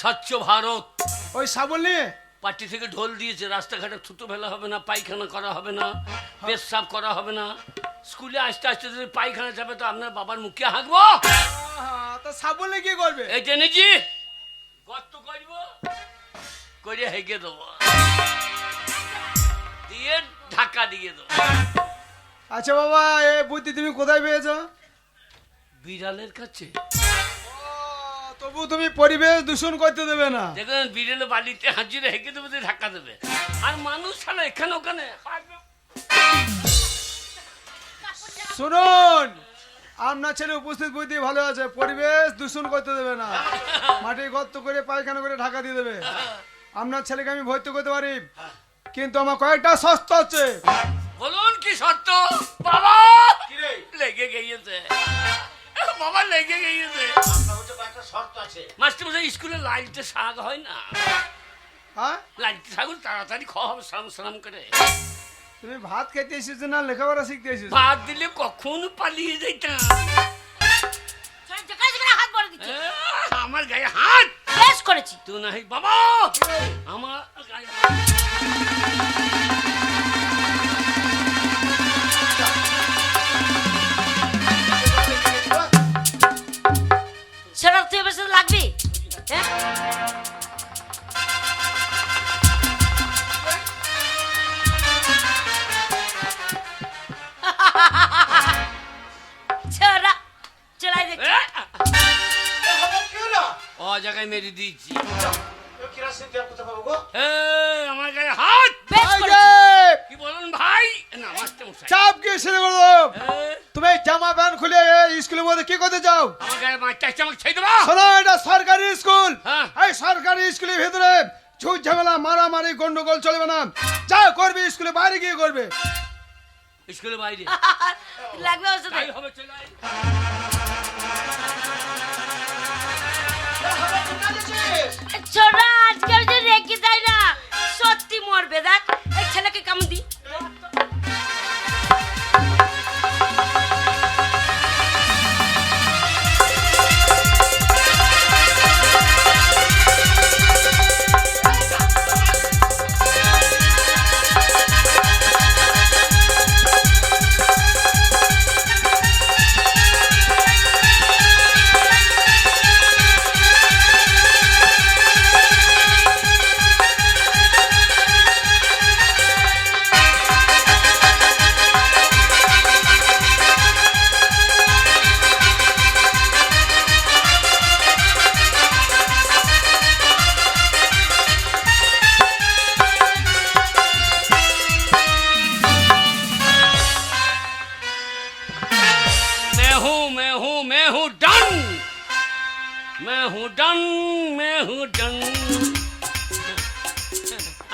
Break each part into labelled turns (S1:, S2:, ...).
S1: স্বচ্ছ ভারত
S2: ওই সাবল নিয়ে
S1: পার্টি থেকে ঢোল দিয়েছে, রাস্তাঘাটে থুতু ফেলা হবে না, পায়খানা করা হবে না, পেশাব করা হবে না। স্কুলে আসতে আসতে যদি পায়খানা যাবে তো আপনার বাবার মুখে হাঁকবো।
S2: তা সাবল নিয়ে কি করবে?
S1: এই টেনেছি গর্ত করব করে হেঁকে দেবো, দিয়ে ঢাকা দিয়ে দেবো।
S2: আচ্ছা বাবা, এই বুদ্ধি তুমি কোথায় পেয়েছো?
S1: বিড়ালের কাছে।
S2: তবু তুমি পরিবেশ দূষণ করতে দেবে না।
S1: দেখুন বিড়ালে বাড়িতে হাজিরে হেঁকে দেবে, দিয়ে ধাক্কা দেবে। আর মানুষ ছাড়া এখানে ওখানে।
S2: শুনুন, আপনার ছেলে উপস্থিত বুদ্ধি ভালো আছে, পরিবেশ দূষণ করতে দেবে না, মাটি গর্ত করে পায়খানা করে ঢাকা দিয়ে দেবে। আপনার ছেলেকে আমি ভর্তি করতে পারি, কিন্তু আমার কয়েকটা শর্ত আছে।
S1: বলুন কি শর্ত? বাবা লেগে গিয়েছে, বাবা লেগে গিয়েছে। মাস্টারমশাই স্কুলে লাইটে শাক হয় না,
S2: হ্যাঁ
S1: লাইটে শাক তাড়াতাড়ি খাওয়া হবে সালাম সালাম করে।
S2: তুমি ভাত খেতে এসেছো না লেখাপড়া শিখতে এসেছো?
S1: ভাত দিলে কখন পালিয়ে যেতাম। আমার গায়ে হাত
S3: বেশ করেছি
S1: তুই নাই বাবা, আমার গায়ে
S3: সেটা তুই বেশ লাগবি। হ্যাঁ ছোড়া চলাই দেখছি।
S1: ও জায়গায় মেরে দিয়েছি। আমার গায়ে হাত।
S3: বেশ
S2: এই
S3: করেছি।
S2: যে,
S1: কি বলুন ভাই? না মাস্টারমশাই
S2: চাপ গিয়ে শুরু করে দাও। তুমি এই জামা প্যান্ট খুলে এই স্কুলের মধ্যে কি করতে চাও?
S1: আমার গায়ে মারতে আসছে, আমাকে ছেড়ে দেবা?
S2: শোনো, এটা সরকারি স্কুল।
S1: হ্যাঁ।
S2: এই সরকারি স্কুলের ভিতরে ঝুট ঝামেলা মারামারি গন্ডগোল চলবে না। যা করবে স্কুলে বাইরে গিয়ে করবে।
S1: স্কুলের বাইরে
S3: লাগবে ওর সাথে।
S1: তাই হবে, চলে আয়।
S3: ছোড়া আজকে আমি যে রেখে যাই না সত্যি মরবে। দেখ এই ছেলেকে কেমন দি।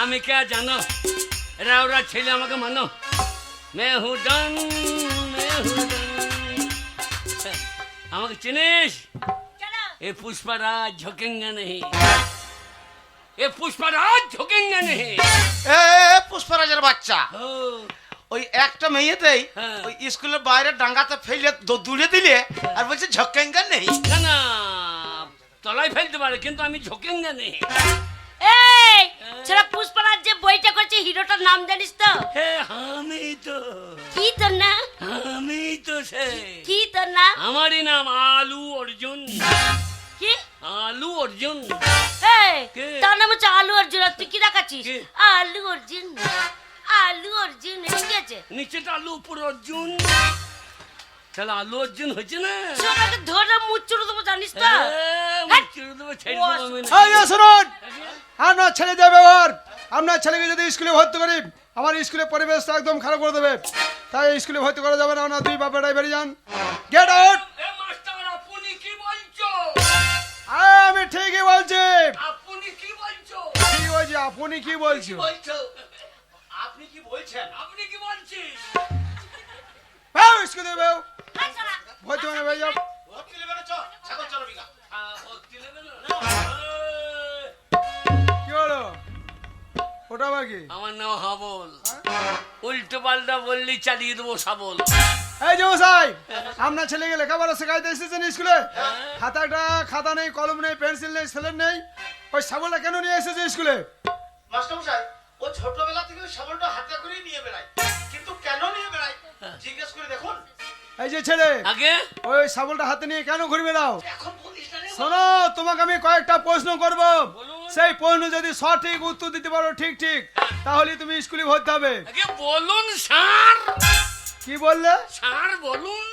S1: আমি কে জানো? রাওরা ছেলে আমাকে মানো। मैं हूँ डन, मैं हूँ डन। আমাকে চিনিস? ये पुष्पराज झुकेंगे नहीं, ये पुष्पराज झुकेंगे नहीं।
S4: এ পুষ্পরাজের বাচ্চা,
S1: ও
S4: ওই একটা মেয়েতেই
S1: হ্যাঁ।
S4: ওই স্কুলের বাইরে ডাঙ্গাতে ফেলে দূরে দিলে আর বলছে ঝক্কেঙ্গা নেই।
S1: না না, তলায় ফেলতে পারে কিন্তু আমি ঝুঁকেঙ্গে নেই।
S3: এই ছেলে পুষ্পরাজ যে বইটা করছে হিরোটার নাম জানিস তো?
S1: হে আমি তো,
S3: কি তোর না?
S1: আমি তো সে।
S3: কি তোর না?
S1: আমারই নাম আলু অর্জুন।
S3: কি
S1: আলু অর্জুন।
S3: এই
S1: কে?
S3: তার নাম হচ্ছে আলু অর্জুন। আর তুই কি দেখাচ্ছিস?
S1: কে?
S3: আলু অর্জুন, আলু অর্জুন। ঠিক আছে,
S1: নিচেটা আলু উপর অর্জুন, তাহলে আলু অর্জুন হয়েছে না?
S3: ছোটকে ধরে মুচড়ে দেবো জানিস তো?
S1: মুচড়ে দেবো, ছেড়ে দেবো আমি না।
S2: এই যে শুনুন, আপনার ছেলে যে ব্যবহার, আপনার ছেলেকে যদি স্কুলে ভর্তি করি আমার স্কুলের পরিবেশটা একদম খারাপ করে দেবে। তাই স্কুলে ভর্তি করা যাবে না। না দুই বাপেরাই বেরিয়ে যান, গেট আউট।
S1: এ মাস্টার, আপনি কি বলছো?
S2: আমি ঠিকই বলছি।
S1: আপনি কি বলছো?
S2: কি বলছি? আপনি কি বলছো?
S1: বলছো
S4: আপনি কি বলছেন?
S1: আপনি কি বলছিস?
S2: বেও স্কুলে বেও,
S3: এই শালা,
S2: ভর্তি মানে বেরিয়ে যাও।
S4: ভর্তি নেবে না, ছাগল চলো বিঘা।
S1: ভর্তি নেবে না?
S2: কি হলো? ওটা আবার কি?
S1: আমার নাম হাবল। উল্টো পাল্টা বললি চালিয়ে দেবো শাবল।
S2: এই যে মশাই, আপনার ছেলেকে লেখাপড়া শেখাইতে এসেছেন স্কুলে? খাতা নেই, কলম নেই, পেন্সিল নেই, স্লেট নেই, ওই শাবলটা কেন নিয়ে এসেছে স্কুলে?
S4: মাস্টারমশাই, ও ছোটবেলা থেকে ওই শাবলটা হাতে করে নিয়ে বেড়ায়, কিন্তু কেন নিয়ে বেড়ায় জিজ্ঞেস করে দেখুন।
S2: এই যে ছেলে,
S1: আগে
S2: ওই শাবলটা হাতে নিয়ে কেন ঘুরবে দাও?
S4: এখন বলিস না রে।
S2: শোনো, তোমাকে আমি কয়েকটা প্রশ্ন করব,
S1: বলুন।
S2: সেই প্রশ্ন যদি সঠিক উত্তর দিতে পারো ঠিক তাহলে তুমি স্কুলে ভর্তি হবে।
S1: আগে বলুন স্যার।
S2: কি বললে?
S1: স্যার বলুন।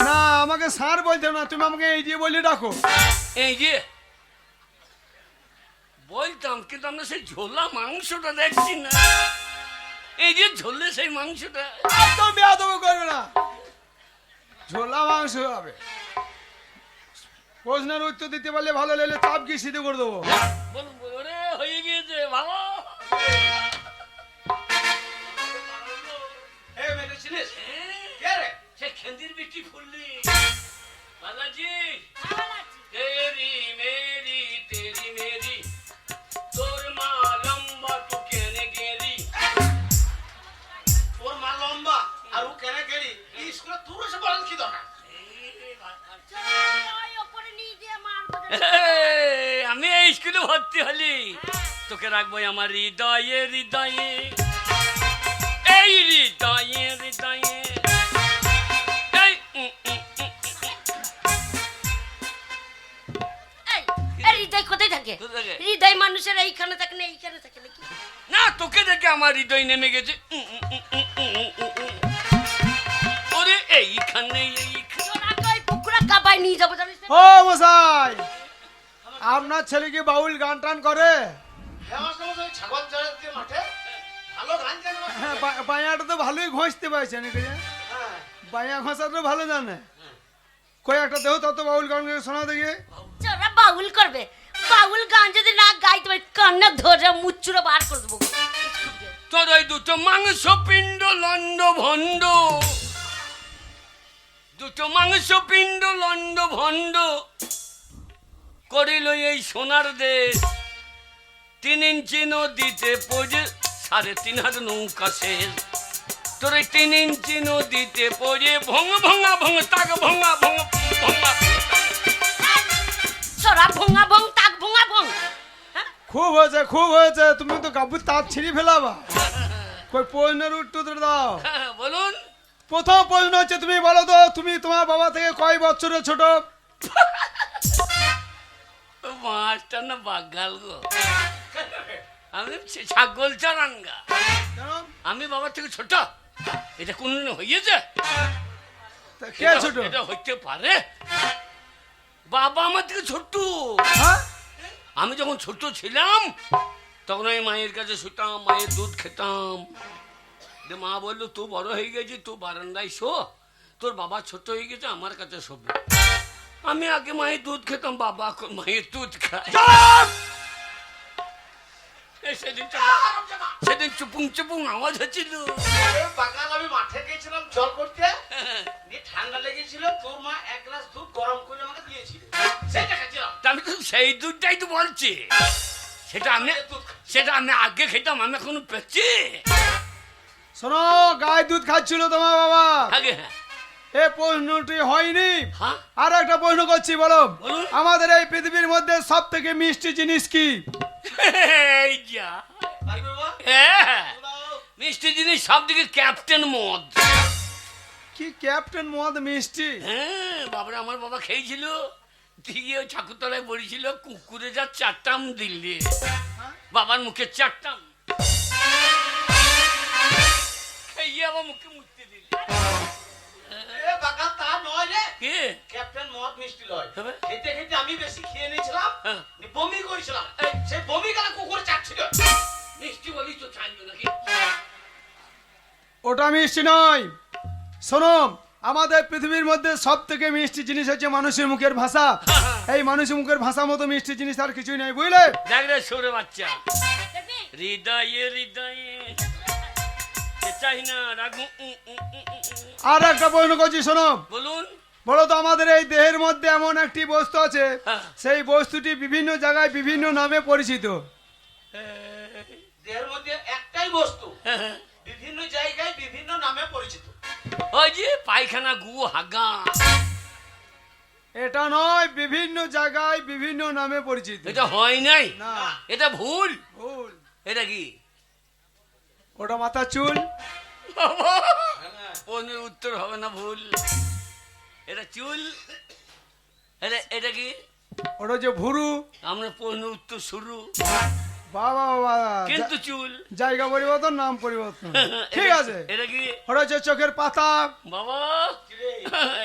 S2: না, আমাকে স্যার বলতে না, তুমি আমাকে এই দিয়ে বলে ডাকো।
S1: এই যে বলতাম, কিন্তু আমরা সেই ঝোলা মাংসটা দেখছি না। এই যে ঝোলে সেই মাংসটা।
S2: একদম বেয়াদবি করবে না, ঝোলা মাংস হবে। প্রশ্নের উত্তর দিতে পারলে ভালো, লেলে চাপ কি সিদ্ধ করে দেবো।
S1: বলুন বলুন। ওরে হয়ে গিয়েছে ভালো।
S4: এই মেরেছিলিস কে রে?
S1: সে খেন্দির বৃষ্টি ফুললি বালাজি।
S3: ভালো লাগছে।
S1: তেরি মেরি তেরি মেরি, তোর মা লম্বা তু কেনে গেলি।
S4: ওর মা লম্বা আর ও কেন গেলি? এই স্কুলে তোর এসে বলার কি দরকার?
S3: ওই ওপরে নিয়ে গিয়ে মারবো।
S1: আমি এই স্কুলে ভর্তি হলি, তোকে রাখবো আমার হৃদয়ে হৃদয়ে, এই হৃদয়ে হৃদয়ে। এই
S3: এই হৃদয় কোথায় থাকে?
S1: কোথায় থাকে?
S3: হৃদয় মানুষের এইখানে থাকে না এইখানে থাকে নাকি?
S1: না, তোকে দেখে আমার হৃদয় নেমে গেছে। ওরে এইখানে এইখানে।
S3: তোর আগে ওই পুকুরা কাবায় নিয়ে যাবো, জানিস না?
S2: ও মশাই, আপনার ছেলে কি বাউল গান টান করে?
S4: হ্যাঁ মাস্টারমশাই, ছাগল চড়াতে মাঠে ভালো গান জানে।
S2: হ্যাঁ, বায়াটা তো ভালোই ঘষতে পারছে নাকি?
S4: হ্যাঁ,
S2: বায়া ঘষা তো ভালো জানে। কই একটা দেহ তত বাউল গান শোনা দেখি।
S3: ওরা বাউল করবে, বাউল গান যদি না গাইতে পারি কান্না ধরে মুচ্চুরা বার করে দেবো।
S1: তোর ওই দুটো মাংস পিণ্ড লন্ড ভণ্ড, দুটো মাংস পিণ্ড লন্ড ভণ্ড করিল এই সোনার দেশ। 3 ইঞ্চি নদীতে পড়ে 3.5 হাত নৌকা শেষ। তোর 3 ইঞ্চি নদীতে পড়ে ভঙ ভঙা ভঙ তাক ভঙা ভঙ ভঙা।
S3: সরা ভঙা ভং তাক ভঙা ভং। হ্যাঁ?
S2: খুব হয়েছে, খুব হয়েছে, তুমি তো গাবু তাপ ছিঁড়ি ফেলাবা। কই প্রশ্নের উত্তর দাও।
S1: বলুন।
S2: প্রথম প্রশ্ন হচ্ছে, তুমি বলো তো, তুমি তোমার বাবা থেকে কয় বছরের ছোট?
S1: মাছটা না বাগাল গো, আমি ছাগল চরাঙ্গা।
S2: জানো?
S1: আমি বাবার থেকে ছোট? এটা কোনদিন হয়েছে?
S2: তা কে ছোট?
S1: এটা হইতে পারে? বাবা আমার থেকে ছোট।
S2: হ্যাঁ?
S1: আমি যখন ছোট ছিলাম তখন আমি মায়ের কাছে শুতাম, মায়ের দুধ খেতাম। যে মা বললো, তুই বড় হয়ে গেছিস, তুই বারান্দায় শো, তোর বাবা ছোট হয়ে গেছে, আমার কাছে শোবে। আমি আগে মায়ের দুধ খেতাম, বাবা এখন মায়ের দুধ খায়। সেদিন চুপুং চুপুং আওয়াজ হচ্ছিল।
S4: বাগান আমি মাঠে গেছিলাম জল করতে, দিয়ে ঠান্ডা লেগেছিল, তোর মা 1 গ্লাস দুধ গরম করে আমাকে দিয়েছিল, সেটা খেয়েছিলাম।
S1: তা আমি তো সেই দুধটাই তো বলছি। সেটা আমি আগে খেতাম, আমি এখনো পেয়েছি।
S2: শোনো, গায়ে দুধ খাচ্ছিল তোমার বাবা।
S1: আগে হ্যাঁ।
S2: এ প্রশ্নটি হয়নি।
S1: হ্যাঁ?
S2: আর একটা প্রশ্ন করছি, বলো
S1: বলুন।
S2: আমাদের এই পৃথিবীর মধ্যে সব থেকে মিষ্টি জিনিস কি?
S1: এই যা।
S4: ভাই বাবা,
S1: হ্যাঁ,
S4: বলো।
S1: মিষ্টি জিনিস সব দিকে ক্যাপ্টেন মদ।
S2: কি ক্যাপ্টেন মদ মিষ্টি?
S1: হ্যাঁ, বাবারা আমার বাবা খেয়েছিল, দিয়ে ওই ঠাকুরতলায় বড়িছিল, কুকুরে যা চারটাম দিল্লি, বাবার মুখে চারটাম খেয়ে আবার মুখে মুখতে দিল।
S4: এ বাগান তা নয় রে,
S1: কে?
S4: ক্যাপ্টেন মদ মিষ্টি লয়।
S1: তবে?
S4: খেতে খেতে আমি বেশি খেয়ে নিয়েছিলাম,
S1: হ্যাঁ।
S4: বমি করেছিলাম, সেই বমি গেলা কুকুরে চাটছিল।
S1: মিষ্টি বলি তো চাইল নাকি?
S2: ওটা মিষ্টি নয়। শোনো, আমাদের পৃথিবীর মধ্যে সব থেকে মিষ্টি জিনিস হচ্ছে মানুষের মুখের ভাষা। এই মানুষের মুখের ভাষা মতো মিষ্টি জিনিস আর কিছুই নেই, বুঝলে?
S1: দেখ রে সৌরে বাচ্চা,
S3: দেখবি?
S1: হৃদয়ে হৃদয়ে চাই না রাগু।
S2: আর একটা প্রশ্ন করছি, শোনো,
S1: বলুন।
S2: বলো তো আমাদের এই দেহের মধ্যে এমন একটি বস্তু আছে,
S1: হ্যাঁ।
S2: সেই বস্তুটি বিভিন্ন জায়গায় বিভিন্ন নামে পরিচিত।
S4: দেহের মধ্যে একটাই বস্তু বিভিন্ন জায়গায় বিভিন্ন নামে পরিচিত।
S1: ওই যে পায়খানা গু হাগা।
S2: এটা নয়, বিভিন্ন জায়গায় বিভিন্ন নামে পরিচিত।
S1: এটা হয় নাই,
S2: না,
S1: এটা ভুল।
S2: ভুল।
S1: এটা কি?
S2: ওটা মাথার চুল।
S1: প্রশ্নের উত্তর হবে না, ভুল। এটা চুল। এটা কি?
S2: ওটা যে ভুরু।
S1: আমরা প্রশ্নের উত্তর শুরু,
S2: বাবা বাবা,
S1: কিন্তু চুল।
S2: জায়গা পরিবর্তন, নাম পরিবর্তন। ঠিক আছে।
S1: এটা কি?
S2: ওটা হচ্ছে চোখের পাতা।
S1: বাবা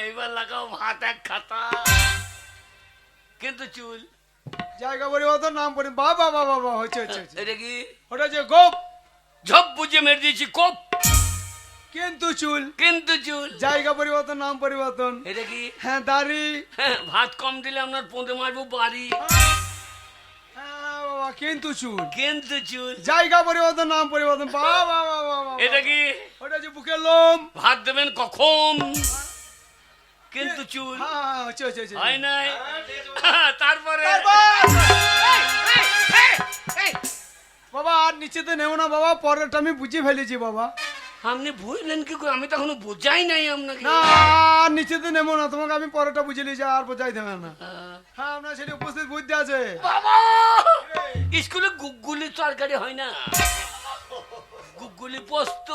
S1: এইবার লাগাও ভাত এক খাতা, কিন্তু চুল।
S2: জায়গা পরিবর্তন, নাম পরিবর্তন। বাবা বাবা বাবা, হচ্ছে হচ্ছে হচ্ছে।
S1: এটা কি?
S2: ওটা যে গোপ।
S1: ঝপ বুঝে মেরে দিয়েছি কোপ,
S2: কিন্তু চুল।
S1: কিন্তু চুল।
S2: জায়গা পরিবর্তন, নাম পরিবর্তন।
S1: এটা কি?
S2: হ্যাঁ, দাড়ি।
S1: ভাত কম দিলে আপনার পোঁদে মারবো বাড়ি,
S2: হ্যাঁ বাবা, কিন্তু চুল।
S1: কিন্তু চুল।
S2: জায়গা পরিবর্তন, নাম পরিবর্তন। বাবা বাবা বাবা।
S1: এটা কি?
S2: ওটা যে বুকের লোম।
S1: ভাত দেবেন কখন, কিন্তু চুল।
S2: হ্যাঁ, হচ্ছে হচ্ছে হচ্ছে।
S1: হয় নাই। তারপরে
S2: বাবা আর নিচেতে নেব না বাবা, পরেরটা আমি বুঝে ফেলেছি বাবা।
S1: আপনি বুঝলেন কি করে? আমি তো এখনো বোঝাই নাই আপনাকে।
S2: না, আর নিচেতে নেব না, তোমাকে আমি পরেরটা বুঝে নিয়েছি, আর বোঝাই দেবে না। হ্যাঁ, আপনার সেটা উপস্থিত বুঝতে আছে।
S1: বাবা স্কুলে গুগগুলি তরকারি হয় না, গুগগুলি পোস্ত।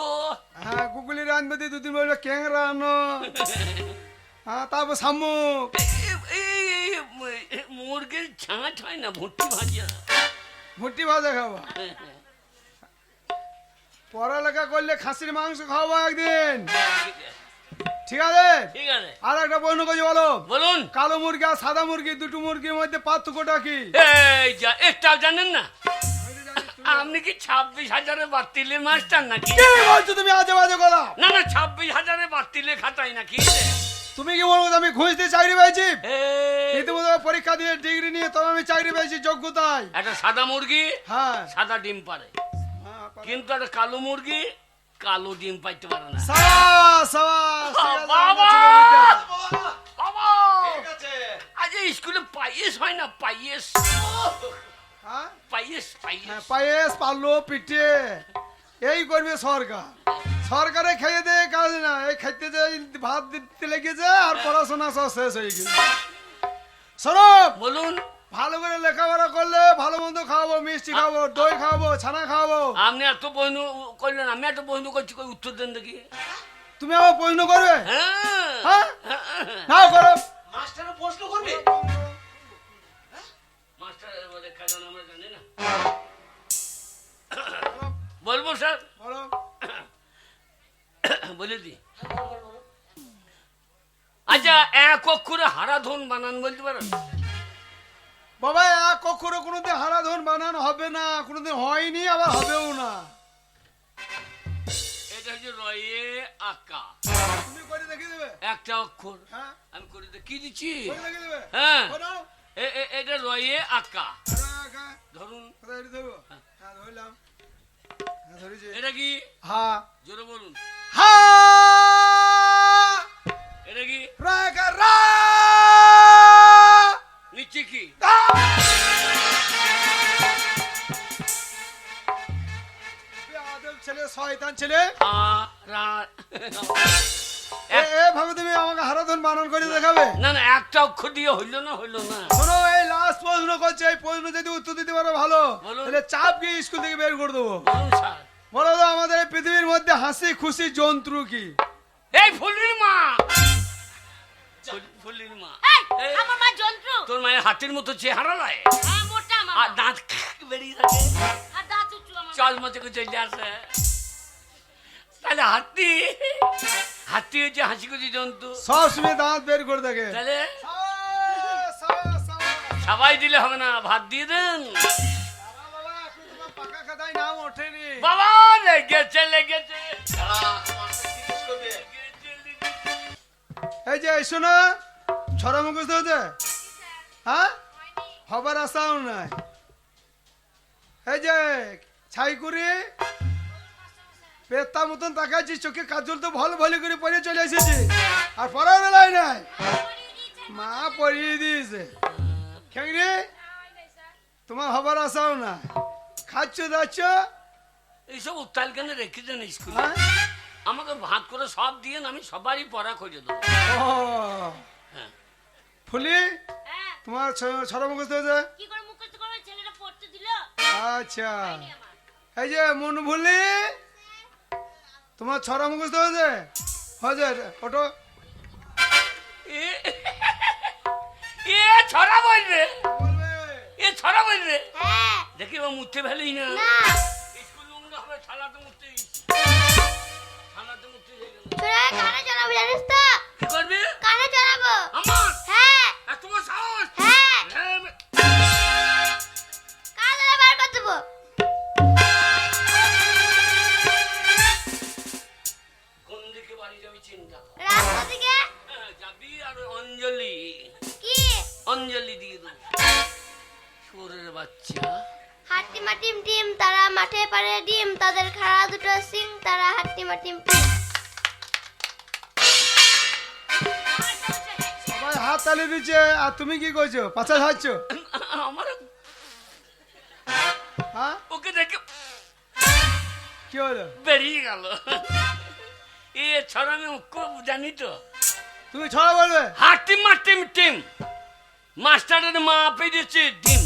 S2: হ্যাঁ, গুগলি রাঁধবে দিয়ে দুদিন বলবে ক্যাংরা আনো। হ্যাঁ, তারপর শামুক।
S1: মুরগির ছাঁচ হয় না, ভুট্টি ভাজা।
S2: ভুট্টি ভাজা খাবো। পড়ালেখা করলে খাসির মাংস খাওয়াবো একদিন, ঠিক আছে?
S1: ঠিক আছে,
S2: আর একটা প্রশ্ন করছি, বলো।
S1: বলুন।
S2: কালো মুরগি আর সাদা মুরগি, দুটো মুরগির মধ্যে পার্থক্যটা কি?
S1: এই যা, একটাও জানেন না? আপনি কি 26,000-এ বাতিলের মাস্টার নাকি?
S2: কি বলছো তুমি আজে বাজে কথা?
S1: না না, 26,000-এ বাতিলে খাতাই নাকি?
S2: তুমি কি বলবো আমি ঘুষ দিয়ে চাকরি পেয়েছি?
S1: এই,
S2: ইতিমধ্যে পরীক্ষা দিয়ে ডিগ্রি নিয়ে তবে আমি চাকরি পেয়েছি যোগ্যতায়।
S1: একটা সাদা মুরগি
S2: হ্যাঁ,
S1: সাদা ডিম পারে, কিন্তু একটা কালো মুরগি কালো ডিম পাইতে পারে না।
S2: সাবাস, সাবাস, ঠিক আছে,
S1: বাবা!
S2: আমার ছেলে বুদ্ধি আছে।
S1: বাবা
S4: ঠিক আছে।
S1: আজ এই স্কুলে পায়েস হয় না, পায়েস।
S2: হ্যাঁ?
S1: পায়েস পায়েস।
S2: হ্যাঁ, পায়েস পারলো পিঠে এই করবে সরকার। সরকারে খেয়ে দেয় কাজ না, এই খাইতে যে ভাত দিতে লেগেছে আর পড়াশোনা সব শেষ হয়ে গেছে। শোনো,
S1: বলুন।
S2: ভালো করে লেখাপড়া করলে ভালো মন্দ খাওয়াবো, মিষ্টি খাওয়াবো, দই খাওয়াবো, ছানা খাওয়াবো।
S1: আপনি এত প্রশ্ন করলেন, আমি এত প্রশ্ন করছি, কই উত্তর দেন দেখি।
S2: তুমি আবার প্রশ্ন করবে?
S1: হ্যাঁ,
S2: হ্যাঁ, নাও করো।
S4: মাস্টারও প্রশ্ন করবে?
S1: মাস্টারের বলে কারণ আমরা জানি না। বলবো স্যার?
S2: বলো।
S1: বলে দি। আচ্ছা, এক অক্ষরে হারাধন বানান বলতে পারেন?
S2: বাবা, এক কখনো কোনোদিন হারাধন বানানো হবে না, কোনোদিন হয়নি, আবার হবেও না।
S1: এটা হচ্ছে রয়ে আকা,
S2: তুমি করে দেখিয়ে দেবে?
S1: একটা অক্ষর।
S2: হ্যাঁ,
S1: আমি করে কি দিচ্ছি?
S2: করে দেখিয়ে দেবে?
S1: হ্যাঁ,
S2: বলো।
S1: এটা রয়ে আকা।
S2: রাখা।
S1: ধরুন।
S2: কোথায় এটা দেবো? হ্যাঁ, ধরলাম। হ্যাঁ, ধরেছি।
S1: এটা কি?
S2: হ্যাঁ।
S1: জোরে বলুন।
S2: হ্যাঁ।
S1: এটা কি?
S2: রাখা, রা।
S1: নিচে কি?
S2: বেয়াদব ছেলে, শয়তান ছেলে। এভাবে তুমি আমাকে হারাধন বানান করে দেখাবে?
S1: না না, একটা অক্ষর দিয়ে হইলো না, হইলো না।
S2: শোনো, এই লাস্ট প্রশ্ন করছে, এই প্রশ্ন যদি উত্তর দিতে পারো ভালো,
S1: বলুন।
S2: তাহলে চাপ গিয়ে স্কুল থেকে বের করে দেবো।
S1: বলুন স্যার।
S2: বলো তো, আমাদের এই পৃথিবীর মধ্যে হাসি খুশি জন্তু কি?
S1: এই ফুলির মা। ফুলির মা।
S3: এই, আমার মা যন্ত্র।
S1: তোর মায়ের হাতের মতো চেহারা লাই,
S3: হ্যাঁ, মোটা আমার
S1: আর
S3: মা।
S1: দাঁত বেরিয়ে থাকে,
S3: আর দাঁত উঁচু আমার মা।
S1: চশমা থেকে চলে আসে। তাহলে হাতি, হাতি হচ্ছে হাসি খুশি জন্তু।
S2: সব সময় দাঁত বের করে দেখে।
S1: তাহলে
S2: সাবাস, সাবাস, সাবাস।
S1: সবাই দিলে হবে না, ভাত দিয়ে দেন।
S2: বাবা, বাবা, এখন তোমার পাকা খাতায় নাম ওঠেনি।
S1: বাবা লেগেছে, লেগেছে।
S4: দাঁড়া, মাস্টার জিজ্ঞেস করবে।
S2: এই যে এসো না, ছড়া মুখস্থ হয়েছে? হ্যাঁ, হবার আশাও নাই। এই যে ছাইকুড়ি পেতা মতন তাকাচ্ছি, চোখে কাজল তো ভালো ভালো করে পরে চলে এসেছি, আর পড়ার বেলায় নাই। মা পড়িয়ে দিয়েছে। খেংরি, তোমার হবার আশাও না, খাচ্ছ দাচ্ছ।
S1: এইসব উত্তাল কেন রেখেছেন স্কুলে?
S2: হ্যাঁ,
S1: আমাকে ভাত করে সব দিয়ে আমি সবারই পড়া করে দেবো।
S2: ও
S1: হ্যাঁ।
S2: ফুলি
S3: হ্যাঁ
S2: তোমার ছড়া মুখস্থ হয়েছে?
S3: কি করে মুখস্থ করবে, ছেলেটা পড়তে দিল
S2: আচ্ছা
S3: হয়নি আমার।
S2: এই যে মন ভুলি তোমার ছড়া মুখস্থ হয়েছে? হয়েছে ওটো
S1: এ- এ ছড়া বলবে, এ ছড়া বলবে।
S3: হ্যাঁ
S1: দেখি ও মুছতে ফেলেই না।
S3: না
S1: স্কুল বন্ধ হবে, ছালাতে মুছতে, ছালাতে মুছতে হয়ে গেল।
S3: ছোড়া কানে চড়াবো জানিস তো,
S1: কি করবি?
S3: কানে চড়াবো।
S1: আমার
S3: হ্যাঁ
S1: এত বড় সাহস?
S3: হ্যাঁ
S1: হ্যাঁ,
S3: কানে বার করে দেবো।
S1: কোন দিকে বাড়ি যাবি চিন্তা কর।
S3: রাস্তা দিকে
S1: হ্যাঁ, যাবি আর ওই অঞ্জলি,
S3: কি
S1: অঞ্জলি দিয়ে দেবো। শুয়োরের বাচ্চা,
S3: হাট্টিমা টিম টিম, তারা মাঠে পারে ডিম, তাদের খাড়া দুটো সিং, তারা হাট্টিমা টিম টিম।
S2: সবাই হাত তালি দিচ্ছে আর তুমি কি করছো? পাছা ঝাড়ছ?
S1: আমার
S2: হ্যাঁ
S1: ওকে দেখে
S2: কি হলো?
S1: বেরিয়ে গেল। এ ছড়া আমি খুব জানি তো।
S2: তুমি ছড়া বলবে?
S1: হাটিম মাটিম টিম, মাস্টারের মা পেয়েছে ডিম,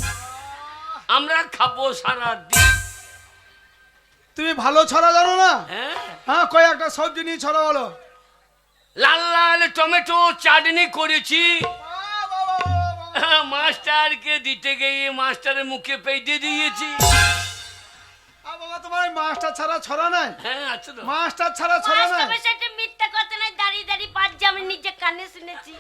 S1: আমরা খাবো সারা দিন।
S2: তুমি ভালো ছড়া জানো না?
S1: হ্যাঁ,
S2: হ্যাঁ কই একটা সবজি নিয়ে ছড়া বলো।
S1: লাল লাল টমেটো চাটনি করেছি, মাস্টারকে দিতে গিয়ে মাস্টারের মুখে পেটে দিয়েছি।
S2: বাবা তোমার ওই মাস্টার ছাড়া ছড়া নাই?
S1: হ্যাঁ আছে তো।
S2: মাস্টার ছাড়া ছড়া নাই?
S3: সেটা মিথ্যা কথা নাই, দাঁড়িয়ে দাঁড়িয়ে বাজছে, আমি নিজে কানে শুনেছি।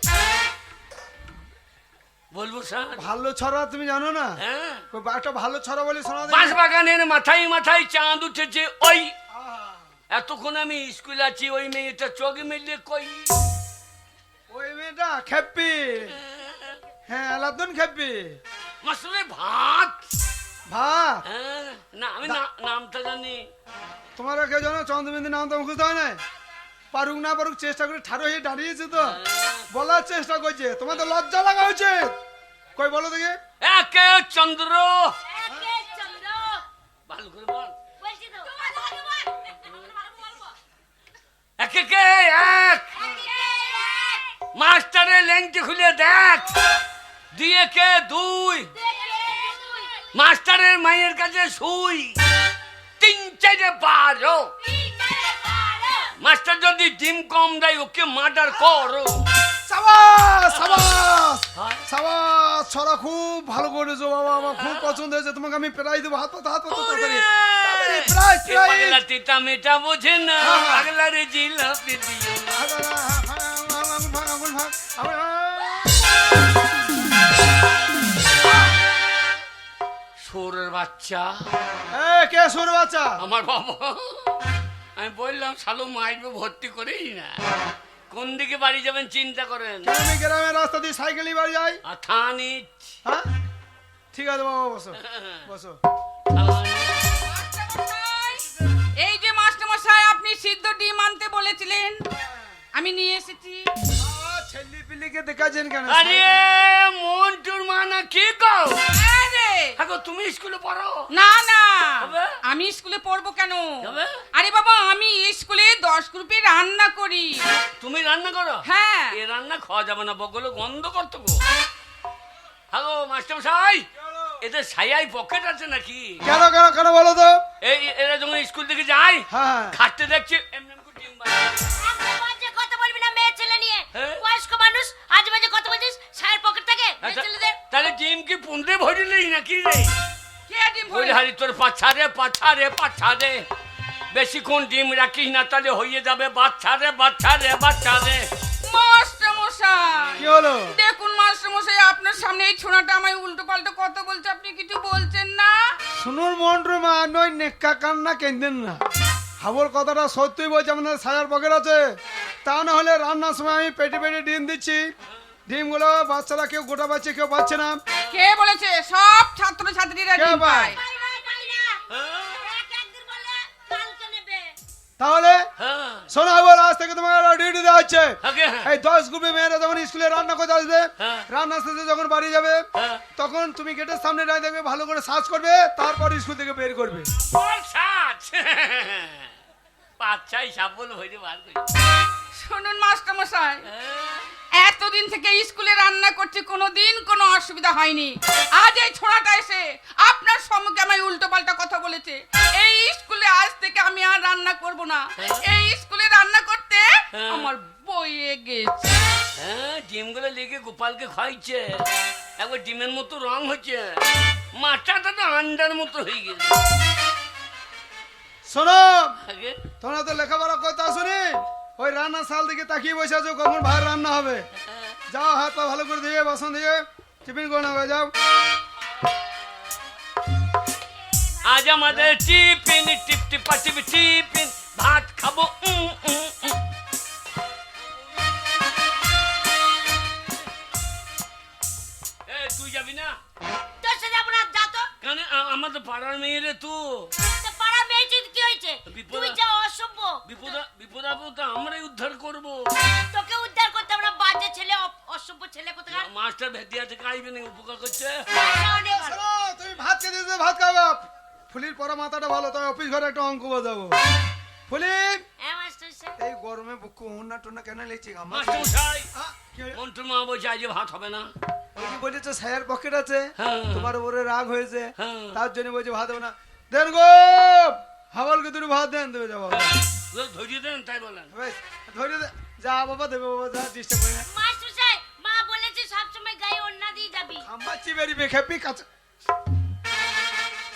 S1: বলবো স্যার?
S2: ভালো ছড়া তুমি জানো না?
S1: হ্যাঁ,
S2: কই একটা ভালো ছড়া বলি শোনা
S1: বাঁশ
S2: দেখি।
S1: বাগানের মাথায় মাথায় চাঁদ উঠেছে ওই,
S2: আহা,
S1: এতক্ষণ আমি স্কুলে আছি, ওই মেয়েটা চোখ মেলে কই।
S2: ওই মেয়েটা খেপি, হ্যাঁ আলাদুন খেপি।
S1: মাস্টারের ভাত।
S2: ভাত
S1: হ্যাঁ, না আমি নামটা জানি।
S2: তোমার কেউ জানো চন্দ্রবিন্দু নাম তো মুখস্থ হয় না? পারুক না পারুক চেষ্টা করে ঠাড়ো হয়ে দাঁড়িয়েছে তো, বলার চেষ্টা করছে। তোমার তো লজ্জা লাগা হচ্ছে। কই বলো দেখি।
S1: একে চন্দ্র,
S3: একে চন্দ্র
S1: ভালো করে বল।
S3: বলছি তো,
S1: একে কে এক, মাস্টারের লেংটি খুলে দেখ, দিয়ে কে দুই, মাস্টারের মায়ের কাছে শুই, 3 4 12, মাস্টার যদি ডিম কম দেয় ওকে মার্ডার করো।
S2: সাবাস সাবাস সাবাস, ছড়া খুব ভালো করেছো বাবা, আমার খুব পছন্দ হয়েছে। তোমাকে আমি প্রাইজ দেবো, হাত পাতো তাড়াতাড়ি তাড়াতাড়ি, প্রাইজ
S1: এ
S2: প্রাইজ।
S1: পাগলা তিতা মেটা বোঝে না,
S2: হ্যাঁ।
S1: পাগলা রে জিলাপি দিও না। শুয়োরের বাচ্চা,
S2: কে সুর বাচ্চা?
S1: আমার বাবা। আমি বললাম শালু মাইবে ভর্তি করেই না। কোন দিকে বাড়ি যাবেন চিন্তা করেন।
S2: আমি গ্রামের রাস্তা দিয়ে সাইকেলই বাড়ি যাই।
S1: আর থানি,
S2: হ্যাঁ ঠিক আছে বাবা, বসো বসো।
S5: এই যে মাস্টারমশাই, আপনি সিদ্ধ ডিম আনতে বলেছিলেন, আমি নিয়ে এসেছি।
S2: ছেলে পিলিকে দেখাছেন কেন?
S1: আরে মন্টুর মা না কি কও?
S5: আরে
S1: আগো তুমি স্কুলে পড়ো?
S5: না না,
S1: তবে?
S5: আমি স্কুলে পড়বো কেন?
S1: তবে?
S5: আরে বাবা, আমি স্কুলে 10 গ্রুপে রান্না করি।
S1: তুমি রান্না করো?
S5: হ্যাঁ।
S1: এ রান্না খাওয়া যাবে না, বগলে গন্ধ করতে গো। হ্যালো মাস্টার মশাই, এদের ছায়াই পকেট আছে নাকি?
S2: কেন কেন কেন বলো তো?
S1: এই এরা যখন স্কুল থেকে যায়
S2: হ্যাঁ
S1: খাটতে দেখছে এমনি এমনি করে ডিম বানায়।
S3: বাজে কথা বলবি না মেয়ে ছেলে নিয়ে।
S1: হ্যাঁ?
S3: বয়স্ক মানুষ আজে বাজে কথা বলছিস, সায়ের পকেট থাকে মেয়ে
S1: আচ্ছা,
S3: ছেলেদের।
S1: তাহলে ডিম কি পুন্ডে ভরিলেই নাকি রে?
S5: কে ডিম
S1: ওই
S5: ভরে?
S1: হারি তোর পাছা রে পাছা রে পাছা রে, বেশিক্ষণ ডিম রাখিস না, তাহলে হয়ে যাবে বাচ্চা রে বাচ্চা রে বাচ্চা রে।
S5: মাস্টারমশাই,
S2: কি হলো?
S5: দেখুন মাস্টারমশাই, আপনার সামনে এই ছোনাটা আমায় উল্টো পাল্টো কথা বলছে, আপনি কিছু বলছেন না?
S2: শুনুন মন্টু মা, নয় নেক্কা কান্না কেঁদেন না। হাবল কথাটা সত্যি বলছে, আমাদের সাজার পকেট আছে। তা না হলে রান্নার সময় আমি পেটে পেটে ডিম দিচ্ছি। ডিমগুলো বাচ্চারা কেউ গোটা পাচ্ছে, কেউ পাচ্ছে না।
S5: কে বলেছে? সব ছাত্র ছাত্রীরা
S2: কে
S5: ডিম
S2: পায়?
S5: পায়।
S3: পাই না, পাই না। একদিন বলে কালকে নেবে।
S2: তাহলে
S1: হ্যাঁ
S2: শোনো হাবল, আজ থেকে তোমাকে ডিউটি দেওয়া হচ্ছে।
S1: আগে হ্যাঁ।
S2: এই 10 গ্রুপে মেয়েরা যখন স্কুলে রান্না করতে আসবে,
S1: হ্যাঁ।
S2: রান্না শেষে যখন বাড়ি যাবে,
S1: হ্যাঁ।
S2: তখন তুমি গেটের সামনে দাঁড়িয়ে দেখবে, ভালো করে সার্চ করবে, তারপর স্কুল থেকে বের করবে।
S1: বল সাজ। পাচ্ছাই সাবল হইতে বার করি।
S5: শুনুন মাস্টার মশাই,
S1: হ্যাঁ,
S5: এতদিন থেকে স্কুলে রান্না করছি, কোনোদিন কোনো অসুবিধা হয়নি। আজ এই ছোড়াটা এসে আপনার সম্মুখে আমায় উল্টো পাল্টা কথা বলেছে। এই স্কুলে আজ থেকে আমি আর রান্না করব না। এই স্কুলে রান্না করতে আমার বইয়ে গেছে।
S1: হ্যাঁ, ডিমগুলো লেগে গোপালকে খাইছে, একবার ডিমের মতো রং হচ্ছে, মাথাটা তো আন্ডার মতো হয়ে গেছে।
S2: শোনো,
S1: আগে
S2: তোমরা তো লেখাপড়া করতে আসুনি, ওই রান্নার সাল দিকে তাকিয়ে বসে আছো কখন ভাই রান্না হবে। যাও, হাত পা ভালো করে দিয়ে বাসন দিয়ে টিফিন করে নেবে, যাও।
S1: আজ আমাদের টিফিন, টিপ টিপা টিপি টিফিন, ভাত খাবো। তুই যাবি না?
S3: তোর সাথে যাবো না, যা তো।
S1: কেন? আমাদের পাড়ার মেয়েরে তুই
S3: তো পাড়া মেয়েছে কি হয়েছে?
S1: বিপদ-
S3: তুই যা অসভ্য।
S1: বিপদ আপদ আমরাই উদ্ধার করবো।
S3: তোকে উদ্ধার করতে আমরা বাজে ছেলে, অসভ্য ছেলে কোথাকার।
S1: মাস্টার ভেদিয়া থেকে আইবে না, উপকার করছে।
S3: অনেক ভালো।
S2: শোনো, তুমি ভাত খেতে দিতে ভাত খাবা। ফুলির পরা মাথাটা ভালো, তাই অফিস ঘরে একটা অঙ্ক বাজাবো। ফুলি,
S3: হ্যাঁ মাস্টার সাহেব।
S2: এই গরমে বুকু উন্না টুন্না কেন লেছি?
S1: মাস্টার মশাই, মন্টুর মা বলছে আজ ভাত হবে না।
S2: বলেছে স্যার পকেট আছে,
S1: হ্যাঁ।
S2: তোমার উপরে রাগ হয়েছে,
S1: হ্যাঁ।
S2: তার জন্য বলছে ভাত হবে না। দেন গো, হাবলকে দুটো ভাত দেন, দেবে যাবো।
S1: ধরিয়ে দেন, তাই বলেন।
S2: ধরে দে, যা বাবা দেবে বাবা, যা ডিস্টার্ব করে না।
S3: মাস্টার সাহেব, মা বলেছে সবসময় গায়ে ওড়না দিয়ে যাবি।
S2: খাম্বাচ্ছি বেরিবে খেপি কাছে।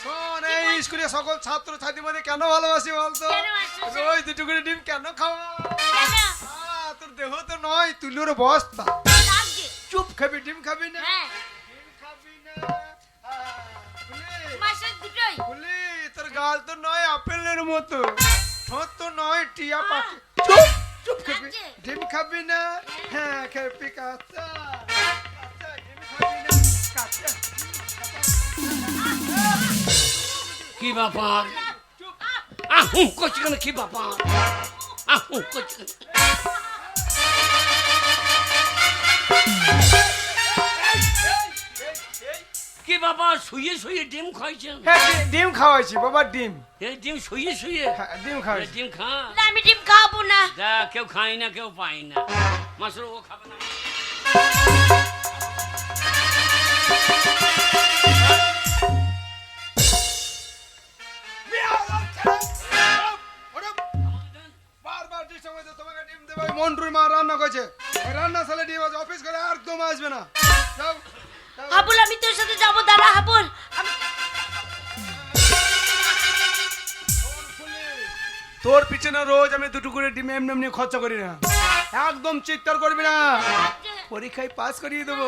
S2: শোন, এই স্কুলে সকল ছাত্র ছাত্রীর মধ্যে কেন ভালোবাসি বলতো?
S3: কেন মাস্টার সাহেব?
S2: রোজ দুটো করে ডিম কেন খাওয়া?
S3: কেন?
S2: তোর দেহ তো নয়, তুলোর বস্তা।
S3: লাগছে।
S2: চুপ খাবি, ডিম খাবি না?
S3: হ্যাঁ
S2: ডিম খাবি না? ফুলি,
S3: মাস্টার দুটোই।
S2: ফুলি, তোর গাল তো নয় আপেলের মতো, ঠোঁট তো নয় টিয়া পাখি। চুপ চুপ খাবি,
S3: লাগছে।
S2: ডিম খাবি না? হ্যাঁ, খেপি কাঁচা কাঁচা ডিম খাবি না? কাঁচা
S1: কি ব্যাপার? করছি কেন? কি ব্যাপার? করছি কেন? কি বাবা, শুয়ে শুয়ে ডিম খাইছেন?
S2: হ্যাঁ, ডিম খাওয়াইছি বাবা, ডিম।
S1: এই ডিম শুয়ে শুয়ে?
S2: হ্যাঁ, ডিম খাওয়াইছি।
S1: ডিম খা।
S3: না, আমি ডিম খাবো না।
S1: যা, কেউ খাই না, কেউ পাই না। মাসুর ও খাবে না।
S2: বারবার ডিস্টার্ব হয়েছে, তোমাকে ডিম দেবে। ওই মন্টুর মা রান্না করছে, ওই রান্না সালে ডিম আছে, অফিস করে একদম আসবে না। যাও, যাও।
S3: হাবুল, আমি তোর সাথে যাবো। দাঁড়া হাবুল, আমি
S2: তোর পিছনে রোজ আমি দুটো করে ডিম এমনি এমনি খরচা করি না, একদম চিৎকার করবি না। পরীক্ষায় পাস করিয়ে দেবো,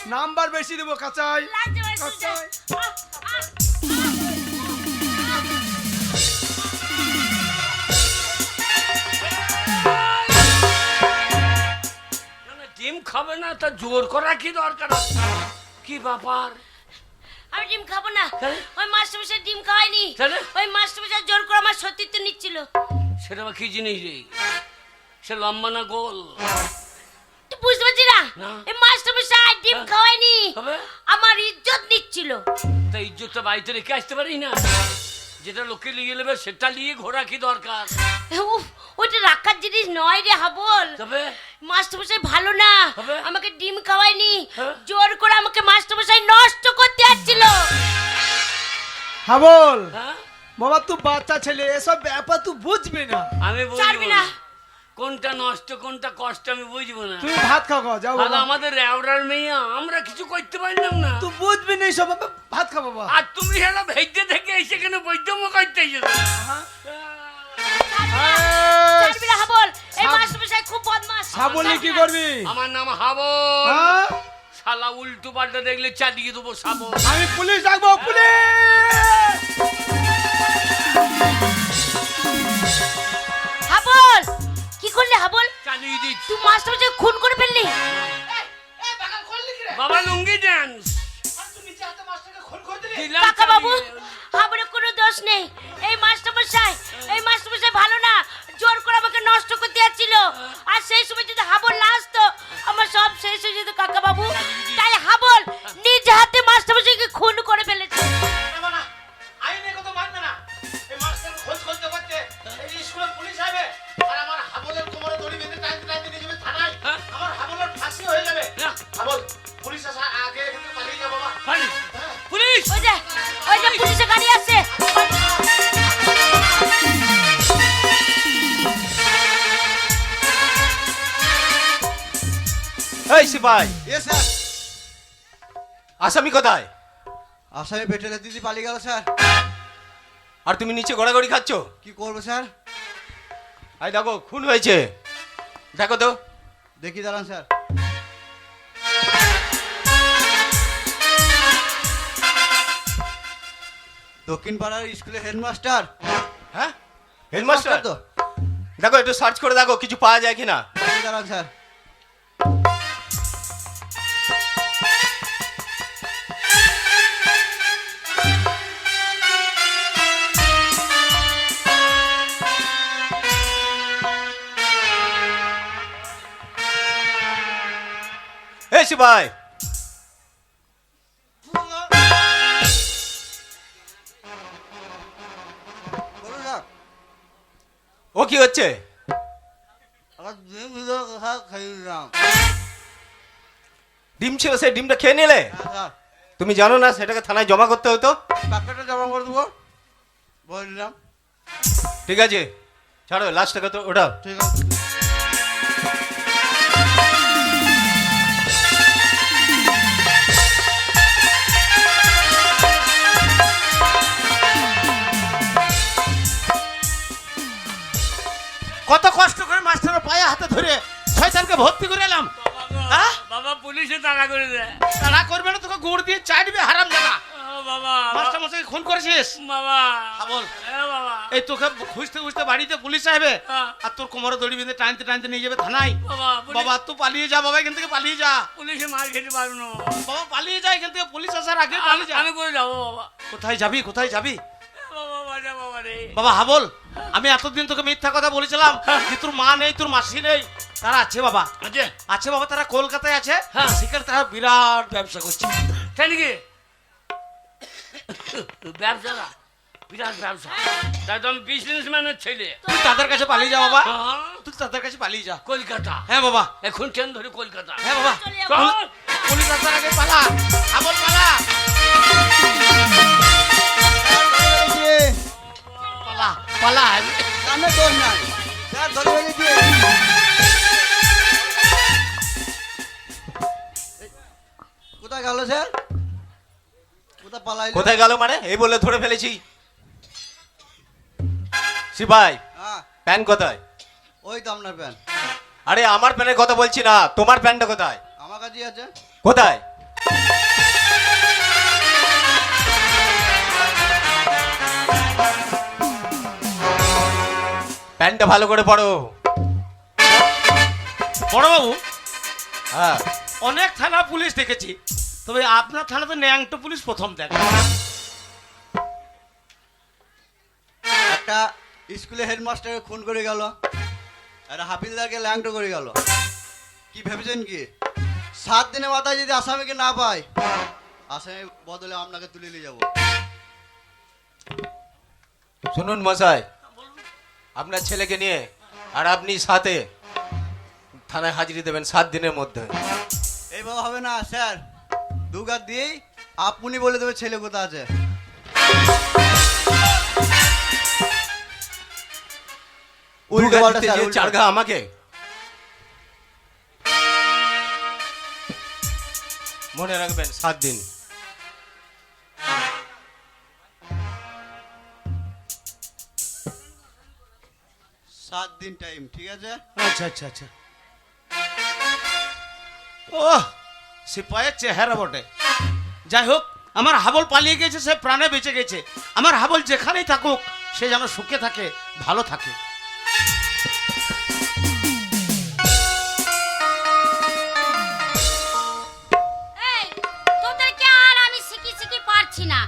S2: নাম্বার বেশি দেবো। কাঁচাই
S3: লাগছে মাস্টার
S2: কাঁচাই।
S3: সাহেব।
S1: না, না, ডিম খাবে না, তা জোর করা কি দরকার? কি ব্যাপার?
S3: আমি ডিম খাবো না।
S1: তাহলে?
S3: ওই মাস্টারমশাই ডিম খাওয়ায়নি।
S1: তাহলে?
S3: ওই মাস্টারমশাই জোর করে আমার সতীত্ব নিচ্ছিল।
S1: সেটা আবার কি জিনিস রে? সে লম্বা না গোল?
S3: তুই বুঝতে পারছিস না?
S1: না।
S3: এই মাস্টারমশাই ডিম
S1: হ্যাঁ।
S3: খাওয়ায়নি,
S1: তবে?
S3: আমার ইজ্জত নিচ্ছিল।
S1: তা ইজ্জতটা বাড়িতে রেখে আসতে পারি না? যেটা লোকে নিয়ে নেবে সেটা নিয়ে ঘোরা কি দরকার?
S3: উফ, ওইটা রাখার জিনিস নয় রে হাবল।
S1: তবে
S3: মাস্টারমশাই ভালো না,
S1: তবে?
S3: আমাকে ডিম খাওয়ায়নি,
S1: হ্যাঁ?
S3: জোর করে আমাকে মাস্টারমশাই নষ্ট করতে আসছিল।
S2: হাবল,
S1: হ্যাঁ,
S2: বাবা তুই বাচ্চা ছেলে, এসব ব্যাপার তুই বুঝবি না।
S1: আমি
S3: ছাড়বি
S1: বুঝবো
S3: না।
S1: না কোনটা নষ্ট কোনটা কষ্ট, আমি বুঝবো না।
S2: তুই ভাত খাও, যাও
S1: তাহলে
S2: বাবা।
S1: আমাদের রেওড়ার মেয়ে, আমরা কিছু করতে পারলাম না।
S2: তুই বুঝবি না সব, ভাত খা বাবা।
S1: আর তুমি হেলা ভেজে থেকে এসে কেন বৈদ্যম করতে এসেছো?
S3: ছাড়বি না হাবল, এই
S2: সাব-
S3: মাস্টারমশাই খুব বদমাশ।
S2: সাবলি কি করবি?
S1: আমার নাম হাবল।
S2: হ্যাঁ?
S1: শালা উল্টো পাল্টা দেখলে চালিয়ে দেবো সাবল।
S2: আমি পুলিশ ডাকবো, পুলিশ।
S3: হাবল, কি করলি হাবল?
S1: চালিয়ে দিচ্ছি।
S3: তুই মাস্টারমশাই খুন করে ফেললি।
S4: এই বাগান করলি কি রে?
S1: বাবা লুঙ্গি ডান্স
S4: আর তুই নিচে হাতে মাস্টারকে খুন করে দিলি?
S1: দিলাম
S3: কাকা বাবু,
S1: চালিয়ে।
S3: হাবলের কোনো দোষ নেই। এই মাস্টারমশাই ভালো না, জোর করে আমাকে নষ্ট করতে যাচ্ছিল। আর সেই সময় যদি হাবল না আসতো, আমার সব শেষ হয়ে যেত কাকা বাবু। তাই হাবল নিজ হাতে মাস্টারমশাইকে খুন করে ফেলেছে।
S4: না, না, আইনে কত মানবে না। এই মাস্টার খোঁজ করতে করতে এই স্কুলের পুলিশ
S6: সিপাই,
S7: এ স্যার,
S6: আসামি কোথায়?
S7: আসামি পেটেলে দিদি পালিয়ে গেল স্যার।
S6: আর তুমি নিচে গড়াগড়ি খাচ্ছ?
S7: কি করবো স্যার?
S6: আই দেখো খুন হয়েছে, দেখো তো।
S7: দেখি দাঁড়ান স্যার। দক্ষিণ পাড়ার স্কুলের হেডমাস্টার।
S6: হ্যাঁ, হেডমাস্টার
S7: তো?
S6: দেখো একটু সার্চ করে দেখো কিছু পাওয়া যায় কিনা।
S7: দেখি দাঁড়ান স্যার।
S6: এই সিপাই,
S7: বলুন স্যার।
S6: ও কি হচ্ছে?
S7: আমার ডিম ভিতরে কথা খেয়ে নিলাম।
S6: ডিম ছিল, সেই ডিমটা খেয়ে নিলে?
S7: হ্যাঁ স্যার।
S6: তুমি জানো না সেটাকে থানায় জমা করতে হতো?
S7: প্যাকেটটা জমা করে দেবো বলে দিলাম।
S6: ঠিক আছে, ছাড়ো লাস্টটাকে তো ওটা।
S7: ঠিক আছে।
S4: কত কষ্ট করে মাস্টারের পায়ে হাতে ধরে শয়তানকে ভর্তি করে এলাম। হ্যাঁ?
S1: বাবা পুলিশে তাড়া করে দেয়।
S4: তারা করবে না, তোকে গুড় দিয়ে চাটবে হারাম জানা।
S1: বাবা
S4: মাস্টার মশাই খুন করেছিস।
S1: বাবা
S4: হাবল,
S1: বাবা
S4: এই তোকে খুঁজতে খুঁজতে বাড়িতে পুলিশ আসবে
S1: হ্যাঁ।
S4: আর তোর কোমরে দড়ি বেঁধে টানতে টানতে নিয়ে যাবে থানায়।
S1: বাবা
S4: বাবা তুই পালিয়ে যা, বাবা এখান থেকে পালিয়ে যা।
S1: পুলিশে মার খেতে পারবো না
S4: বাবা পালিয়ে যা এখান থেকে, পুলিশ আসার আগে পালিয়ে যা।
S1: আমি করে যাবো বাবা।
S4: কোথায় যাবি, কোথায় যাবি?
S1: বাবা বাজা বাবা রে।
S4: বাবা হাবল, আমি এতদিন তোকে মিথ্যা কথা বলেছিলাম যে তোর মা নেই, তোর মাসি নেই। তারা আছে বাবা,
S1: আছে
S4: আছে বাবা, তারা কলকাতায় আছে।
S1: হ্যাঁ।
S4: সেখানে তারা বিরাট ব্যবসা করছে।
S1: তাই নাকি? ব্যবসা না, বিরাট ব্যবসা। তাই তো আমি বিজনেসম্যানের ছেলে।
S4: তুই তাদের কাছে পালিয়ে যা বাবা,
S1: হ্যাঁ,
S4: তুই তাদের কাছে পালিয়ে যা।
S1: কলকাতা।
S4: হ্যাঁ বাবা,
S1: এখন ট্রেন ধরে কলকাতা।
S4: হ্যাঁ বাবা,
S3: চলে যাবো।
S1: চল।
S4: পুলিশ আসার আগে পালা, হাবল পালা, পালা পালা।
S7: কানে তোর নাই স্যার, ধরে রেখেছি। কোথায় গেল স্যার? কোথায় পালাইল?
S6: কোথায় গেল মানে? এই বলে ধরে ফেলেছি। সিপাই,
S7: হ্যাঁ,
S6: প্যান কোথায়?
S7: ওই তো আপনার প্যান।
S6: আরে আমার প্যানের কথা বলছি না, তোমার প্যানটা কোথায়?
S7: আমার কাছেই আছে।
S6: কোথায়? প্যানটা ভালো করে পড়ো।
S4: বড়বাবু,
S6: হ্যাঁ,
S4: অনেক থানা পুলিশ দেখেছি, তবে আপনার থানাতে ন্যাংটো পুলিশ প্রথম দেখ।
S7: একটা স্কুলে হেডমাস্টারকে খুন করে গেল, একটা হাফিজদারকে ল্যাংটো করে গেল। কি ভেবেছেন কি 7 দিনের মাথায় যদি আসামিকে না পাই, আসামি বদলে আপনাকে তুলে নিয়ে যাবো।
S6: শুনুন মশাই, আপনার ছেলেকে নিয়ে আর আপনি সাথে থানায় হাজিরি দেবেন 7 দিনের মধ্যে।
S7: এইভাবে হবে না স্যার, দুগার দিয়েই আপনি বলে দেবে ছেলে কোথা আছে। উল্টো পাল্টা স্যার, উল্টো।
S6: চারঘা আমাকে। মনে রাখবেন 7 দিন।
S7: 7 দিন টাইম, ঠিক আছে?
S4: আচ্ছা আচ্ছা আচ্ছা। ও সিপাহের চেহারা বটে। যাই হোক, আমার হাবল পালিয়ে গেছে, সে প্রাণে বেঁচে গেছে। আমার হাবল যেখানেই থাকুক সে যেন সুখে থাকে, ভালো থাকে।
S3: এই তোদেরকে আর আমি শিখি পারছি না।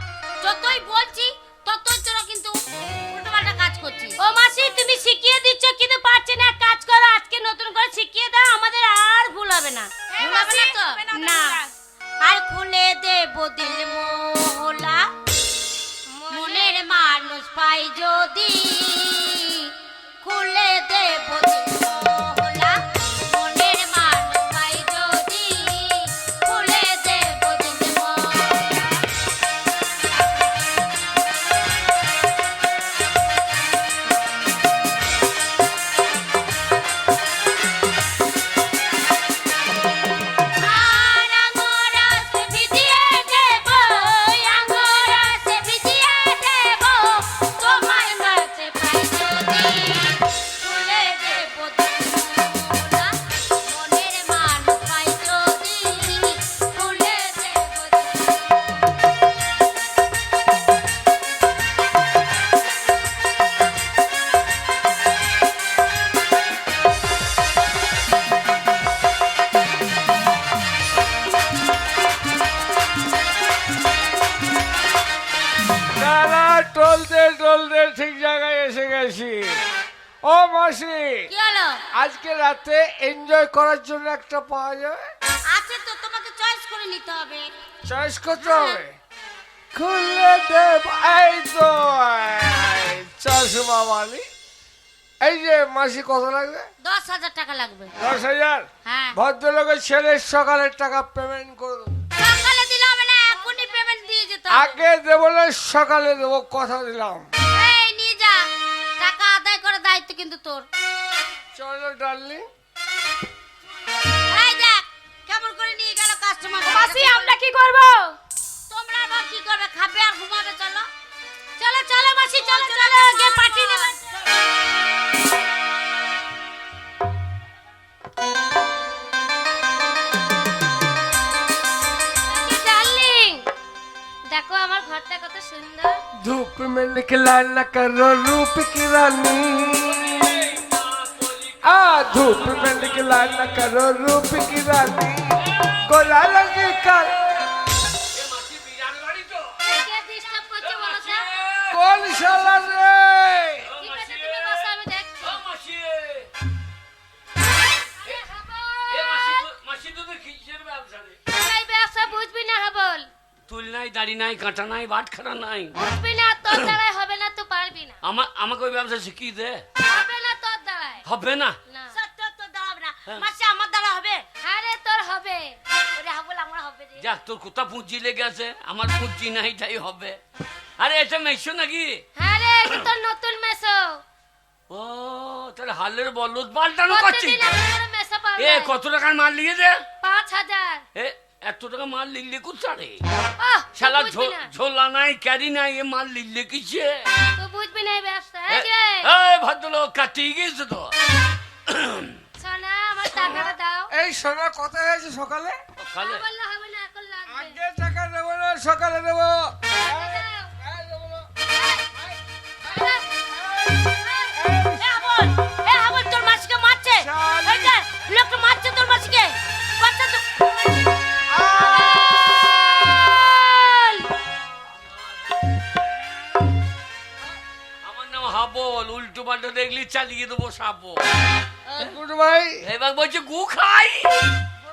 S3: যতই বলছি ততই তোরা কিন্তু উল্টোপাল্টা কাজ করছিস। ও মাসি, তুমি শিখিয়ে দিচ্ছ কিন্তু পারছি না। কাজ করো, আজকে নতুন করে শিখিয়ে দাও, আমাদের আর ভুল হবে না। ভুল হবে না তো? না। আর খুলে দেব দিল মোহলা, মনের মানুষ পাই যদি, খুলে দেব দিল মোহলা, মনের মানুষ পাই যদি, খুলে দেব দিল মোহলা।
S8: টলতে টলতে ঠিক জায়গায় এসে গেছি। ও মাসি,
S3: কি হলো?
S8: আজকে রাতে এনজয় করার জন্য একটা পাওয়া যাবে?
S3: আছে তো, তোমাকে চয়েস করে নিতে হবে।
S8: চয়েস করতে হবে। খুলে দেব। এই তো চশমা মালি। এই যে মাসি, কত লাগবে?
S3: 10,000 টাকা লাগবে।
S8: 10,000?
S3: হ্যাঁ।
S8: ভদ্রলোকের ছেলের সকালের টাকা পেমেন্ট করে দেবো।
S3: সকালে দিলে হবে না, এখনই পেমেন্ট দিয়ে যেতে হবে।
S8: আগে দেবো না, সকালে দেবো, কথা দিলাম।
S3: এই নিয়ে যা, টাকা আদায় করার দায়িত্ব কিন্তু তোর।
S8: চলো ডার্লিং।
S3: এই দেখ কেমন করে নিয়ে গেল কাস্টমার।
S9: মাসি, আমরা কি করব?
S3: তোমরা আবার কি করবে? খাবে আর ঘুমাবে। চলো চলো চলো মাসি, চলো চলো গিয়ে পাঠিয়ে দেবে।
S9: ডার্লিং, দেখো আমার ঘরটা কত সুন্দর।
S8: धूप में निकला न करो रूप की रानी, धूप में निकला न करो रूप की रानी, गोला लगे कर।
S3: কে ডিস্টার্ব করছে বলো তো?
S8: कौन शाला रे?
S3: ঠিক আছে, তুমি বসো, আমি দেখছি। এই ব্যবসা বুঝবি না হাবল,
S1: তুল নাই, দাড়ি নাই, কাঁটা নাই, বাটখারা নাই।
S3: বুঝবি না, তোর দ্বারাই হবে না, তুই পারবি না।
S1: আমাকে ওই ব্যবসা শিখিয়ে দে।
S3: হবে না তোর দ্বারাই।
S1: হবে না।
S3: না সত্য, তোর দ্বারা হবে না। মাসি আমার দ্বারা হবে। আরে তোর হবে। ওরে হাবল আমার হবে রে।
S1: যাক, তোর কোথা পুঁজি লেগে আছে, আমার পুঁজি নাই, তাই হবে। আরে এটা মেশো নাকি?
S3: হ্যাঁ রে, এটা তোর নতুন মেসো।
S1: ও, তাহলে হালের বলদ পাল্টানো করছি।
S3: প্রতিদিন আমি করে মেসো পাবো।
S1: এ কত টাকার মাল নিয়ে দে?
S3: 5,000।
S1: এ এত টাকা মাল লিখলে কোথারে?
S3: আহ,
S1: শালা
S3: তুই বুঝবি না।
S1: ঝোলা নাই, ক্যারি নাই, এ মাল লিখলে কিছে?
S3: তুই বুঝবি না এই ব্যবসা।
S1: এ,
S3: এই যে
S1: এই ভদ্রলোক কাটিয়ে গেছে তো।
S3: সোনা, আমার টাকাটা দাও।
S8: এই সোনা কত হয়েছে সকালে?
S1: কালে
S3: বললে হবে না, এখন লাগবে।
S8: আগে টাকা দেবো না, সকালে দেবো।
S3: তোর মাসিকে মারছে। এই যে, লোকটা মারছে তোর মাসিকে। বাচ্চা তো-
S1: আমার নাম হাবল, উল্টো পাল্টা দেখলি চালিয়ে দেবো সাবো।
S8: গুড ভাই।
S1: এবার বলছে গু খাই।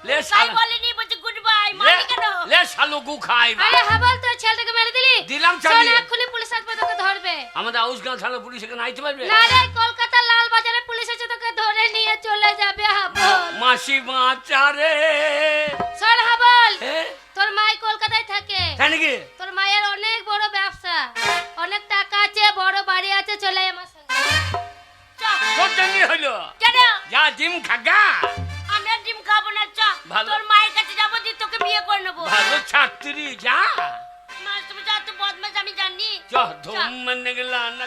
S1: লে
S3: তাই
S1: শালা,
S3: বলেনি, বলছে গুড বাই। মারি কেন?
S1: লে শালো গু খাই।
S3: আরে হাবল, তোর ছেলেটাকে মেরে দিলি।
S1: দিলাম
S3: শোন,
S1: চালিয়ে।
S3: এক্ষুনি পুলিশ আসবে, তোকে ধরবে।
S1: আমাদের আউসগাঁ থানা পুলিশ এখানে আইতে পারবে?
S3: না রে, কলকাতা লাল বাজারে পুলিশ এসে তোকে ধরে নিয়ে চলে যাবে হাবল।
S1: মাসি বাঁচারে।
S3: শোন হাবল,
S1: এ,
S3: তোর মাই কলকাতায় থাকে।
S1: তাই নাকি?
S3: তোর মায়ের অনেক বড় ব্যবসা, অনেক টাকা আছে, বড় বাড়ি আছে। চলে আয় আমার সঙ্গে। চল।
S1: তোর জন্য হইলো।
S3: কেন?
S1: যা ডিম খাগা।
S3: আমি আর ডিম খাবো না। চ,
S1: ভালো।
S3: তোর মায়ের কাছে যাবো, দিয়ে তোকে বিয়ে করে নেবো।
S1: ভালো ছাত্রী, যা।
S3: মাস তুমি যা, তুই বদমাস, আমি জানি।
S1: চ ধুম মানে গেলা না।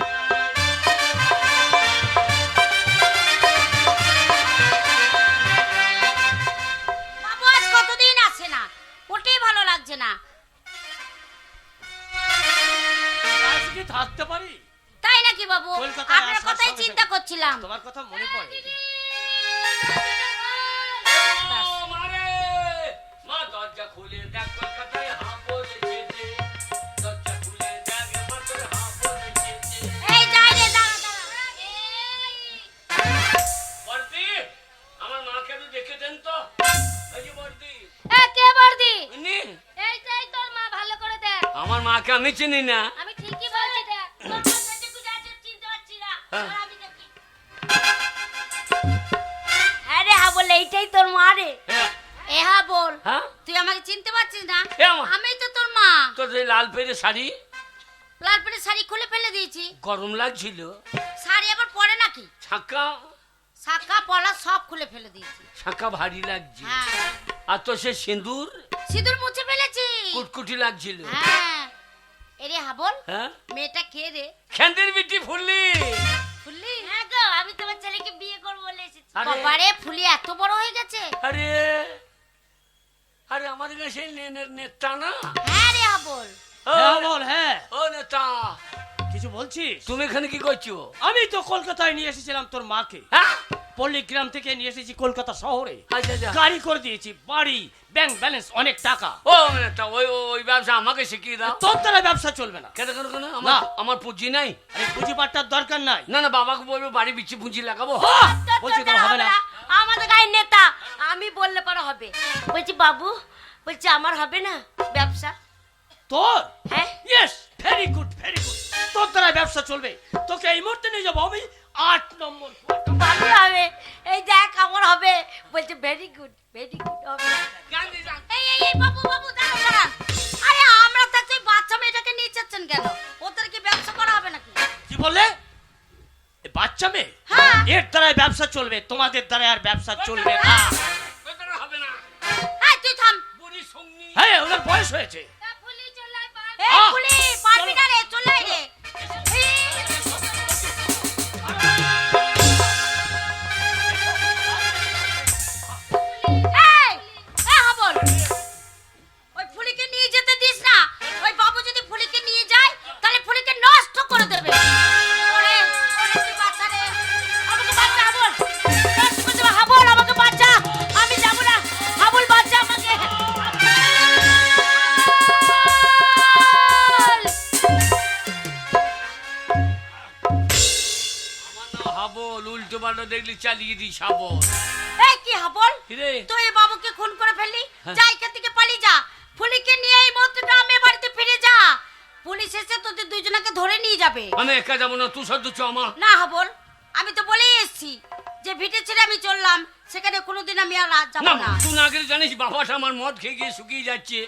S3: বাবু আজ কতদিন আসে না, ওটাই ভালো লাগছে না।
S4: আজকে থাকতে পারি?
S3: তাই নাকি বাবু?
S4: কলকাতায়
S3: আপনার
S4: আসার
S3: কথাই
S4: সঙ্গে
S3: চিন্তা
S4: সঙ্গে
S3: করছিলাম।
S4: তোমার কথা মনে পড়ে।
S1: ও মারে, মা দরজা খুলে দেখ, কলকাতায় হাবল এসেছে। দরজা খুলে দেখ, মা তোর হাবল এসেছে।
S3: এই যাই রে, দাঁড়া দাঁড়া। এই,
S1: বর্দি, আমার মাকে একটু দেখে দেন তো। এই যে বর্দি,
S3: এ কে বর্দি?
S1: উনি?
S3: এইটাই তোর মা, ভালো করে দেখ।
S1: আমার মাকে আমি চিনি না।
S3: আমি ঠিকই বলছি, দেখ। তোর মা যেটুকু আছে চিনতে পারছি না।
S1: হ্যাঁ।
S3: আর আমি দেখি। হ্যাঁ রে হাবল, এইটাই তোর মা রে।
S1: হ্যাঁ,
S3: এ হাবল,
S1: হ্যাঁ?
S3: তুই আমাকে চিনতে পারছিস না?
S1: এ মা।
S3: আমি তো তোর মা।
S1: তোর এই লাল পেরে শাড়ি
S3: লাল পেটে শাড়ি খুলে ফেলে দিয়েছি।
S1: গরম লাগছিল।
S3: শাড়ি আবার পরে নাকি?
S1: ছাকা
S3: শাখা পলা সব খুলে ফেলে দিয়েছি।
S1: ছাকা ভারী লাগছে।
S3: হ্যাঁ,
S1: আর তো সে সিঁদুর
S3: সিঁদুর মুছে ফেলেছি।
S1: কুটকুটি লাগছিল।
S3: হ্যাঁ। এরে হাবল,
S1: হ্যাঁ,
S3: মেয়েটা কে রে?
S1: খেন্দির বিটি ফুললি।
S3: ফুলি? হ্যাঁ গো, আমি তোমার ছেলেকে বিয়ে করবো বলে এসেছি।
S1: আরে।
S3: বাবারে, ফুলি এত বড় হয়ে গেছে।
S1: আরে আরে আমার কাছে নেতা না।
S3: হ্যাঁ রে হাবল।
S1: ও,
S4: হ্যাঁ বল। হ্যাঁ,
S1: ও নেতা,
S4: কিছু বলছিস?
S1: তুমি এখানে কি করছো?
S4: আমি তো কলকাতায় নিয়ে এসেছিলাম তোর মাকে।
S1: হ্যাঁ,
S10: পল্লীগ্রাম থেকে নিয়ে এসেছি কলকাতা শহরে।
S1: আচ্ছা আচ্ছা।
S10: গাড়ি করে দিয়েছি, বাড়ি, ব্যাংক ব্যালেন্স, অনেক টাকা।
S1: ও মানে তা ওই ওই ব্যবসা আমাকে শিখিয়ে দাও।
S10: তোর দ্বারা ব্যবসা চলবে না।
S1: কেন কেন কেন
S10: না।
S1: আমার পুঁজি নাই।
S10: আরে পুঁজি পাট্টার দরকার নাই।
S1: না না, বাবাকে বলবো বাড়ি বিচি পুঁজি লাগাবো।
S10: বলছি তোর হবে না।
S3: আমাদের গায়ের নেতা, আমি বললে পরে হবে। বলছি বাবু, বলছি আমার হবে না ব্যবসা।
S10: তোর?
S3: হ্যাঁ।
S10: Yes, very good very good. তোর দ্বারা ব্যবসা চলবে। তোকে এই মুহূর্তে নিয়ে যাবো আমি 8 নম্বর।
S3: ভালো হবে, এই দেখ আমার হবে। বলছে ভেরি গুড হবে। এই এই এই বাবু বাবু দাঁড়ান দাঁড়ান। আরে আমরা থাকতে ওই বাচ্চা মেয়েটাকে নিয়ে যাচ্ছেন কেন? ওদের কি ব্যবসা করা হবে নাকি?
S10: কি বললে? এ বাচ্চা মেয়ে?
S3: হ্যাঁ।
S10: এর দ্বারাই ব্যবসা চলবে, তোমাদের দ্বারা আর ব্যবসা চলবে না।
S1: হবে না।
S3: এই তুই থাম।
S1: বুড়ি সঙ্গী।
S10: হ্যাঁ, ওনার বয়স হয়েছে।
S3: এই পুলি পারবি না রে, চলে আয় রে। এই হাবল, ওই ফুলিকে নিয়ে যেতে দিস না। ওই বাবু যদি ফুলিকে নিয়ে যায় তাহলে ফুলিকে নষ্ট করে দেবে। ওরে ওরে তুই বাচ্চা রে, আমাকে বাচ্চা হাবল, নষ্ট করে দেবে। হাবল আমাকে বাচ্চা, আমি যাব না। হাবল বাচ্চা আমাকে।
S1: আমার নাম হাবল, উল্টো পাল্টা দেখলি চালিয়ে দিই সাবল।
S3: এই কি হাবল,
S1: কিরে?
S3: তুই এই বাবুকে খুন করে ফেললি।
S1: হ্যাঁ।
S3: যা এখান থেকে পালিয়ে যা। ফুলিকে নিয়ে এই মুহূর্তে গ্রামে বাড়িতে ফিরে যা। পুলিশ এসে তোদের দুইজনকে ধরে নিয়ে যাবে।
S1: আমি একা যাবো না, তুই সদ্য চমা।
S3: না হাবল, আমি তো বলেই এসেছি যে ভিটে ছেড়ে আমি চললাম, সেখানে কোনোদিন আমি আর রাত যাব
S1: না
S3: না।
S1: তুই না গেলে জানিস বাবাটা আমার মদ খেয়ে গিয়ে শুকিয়ে যাচ্ছে।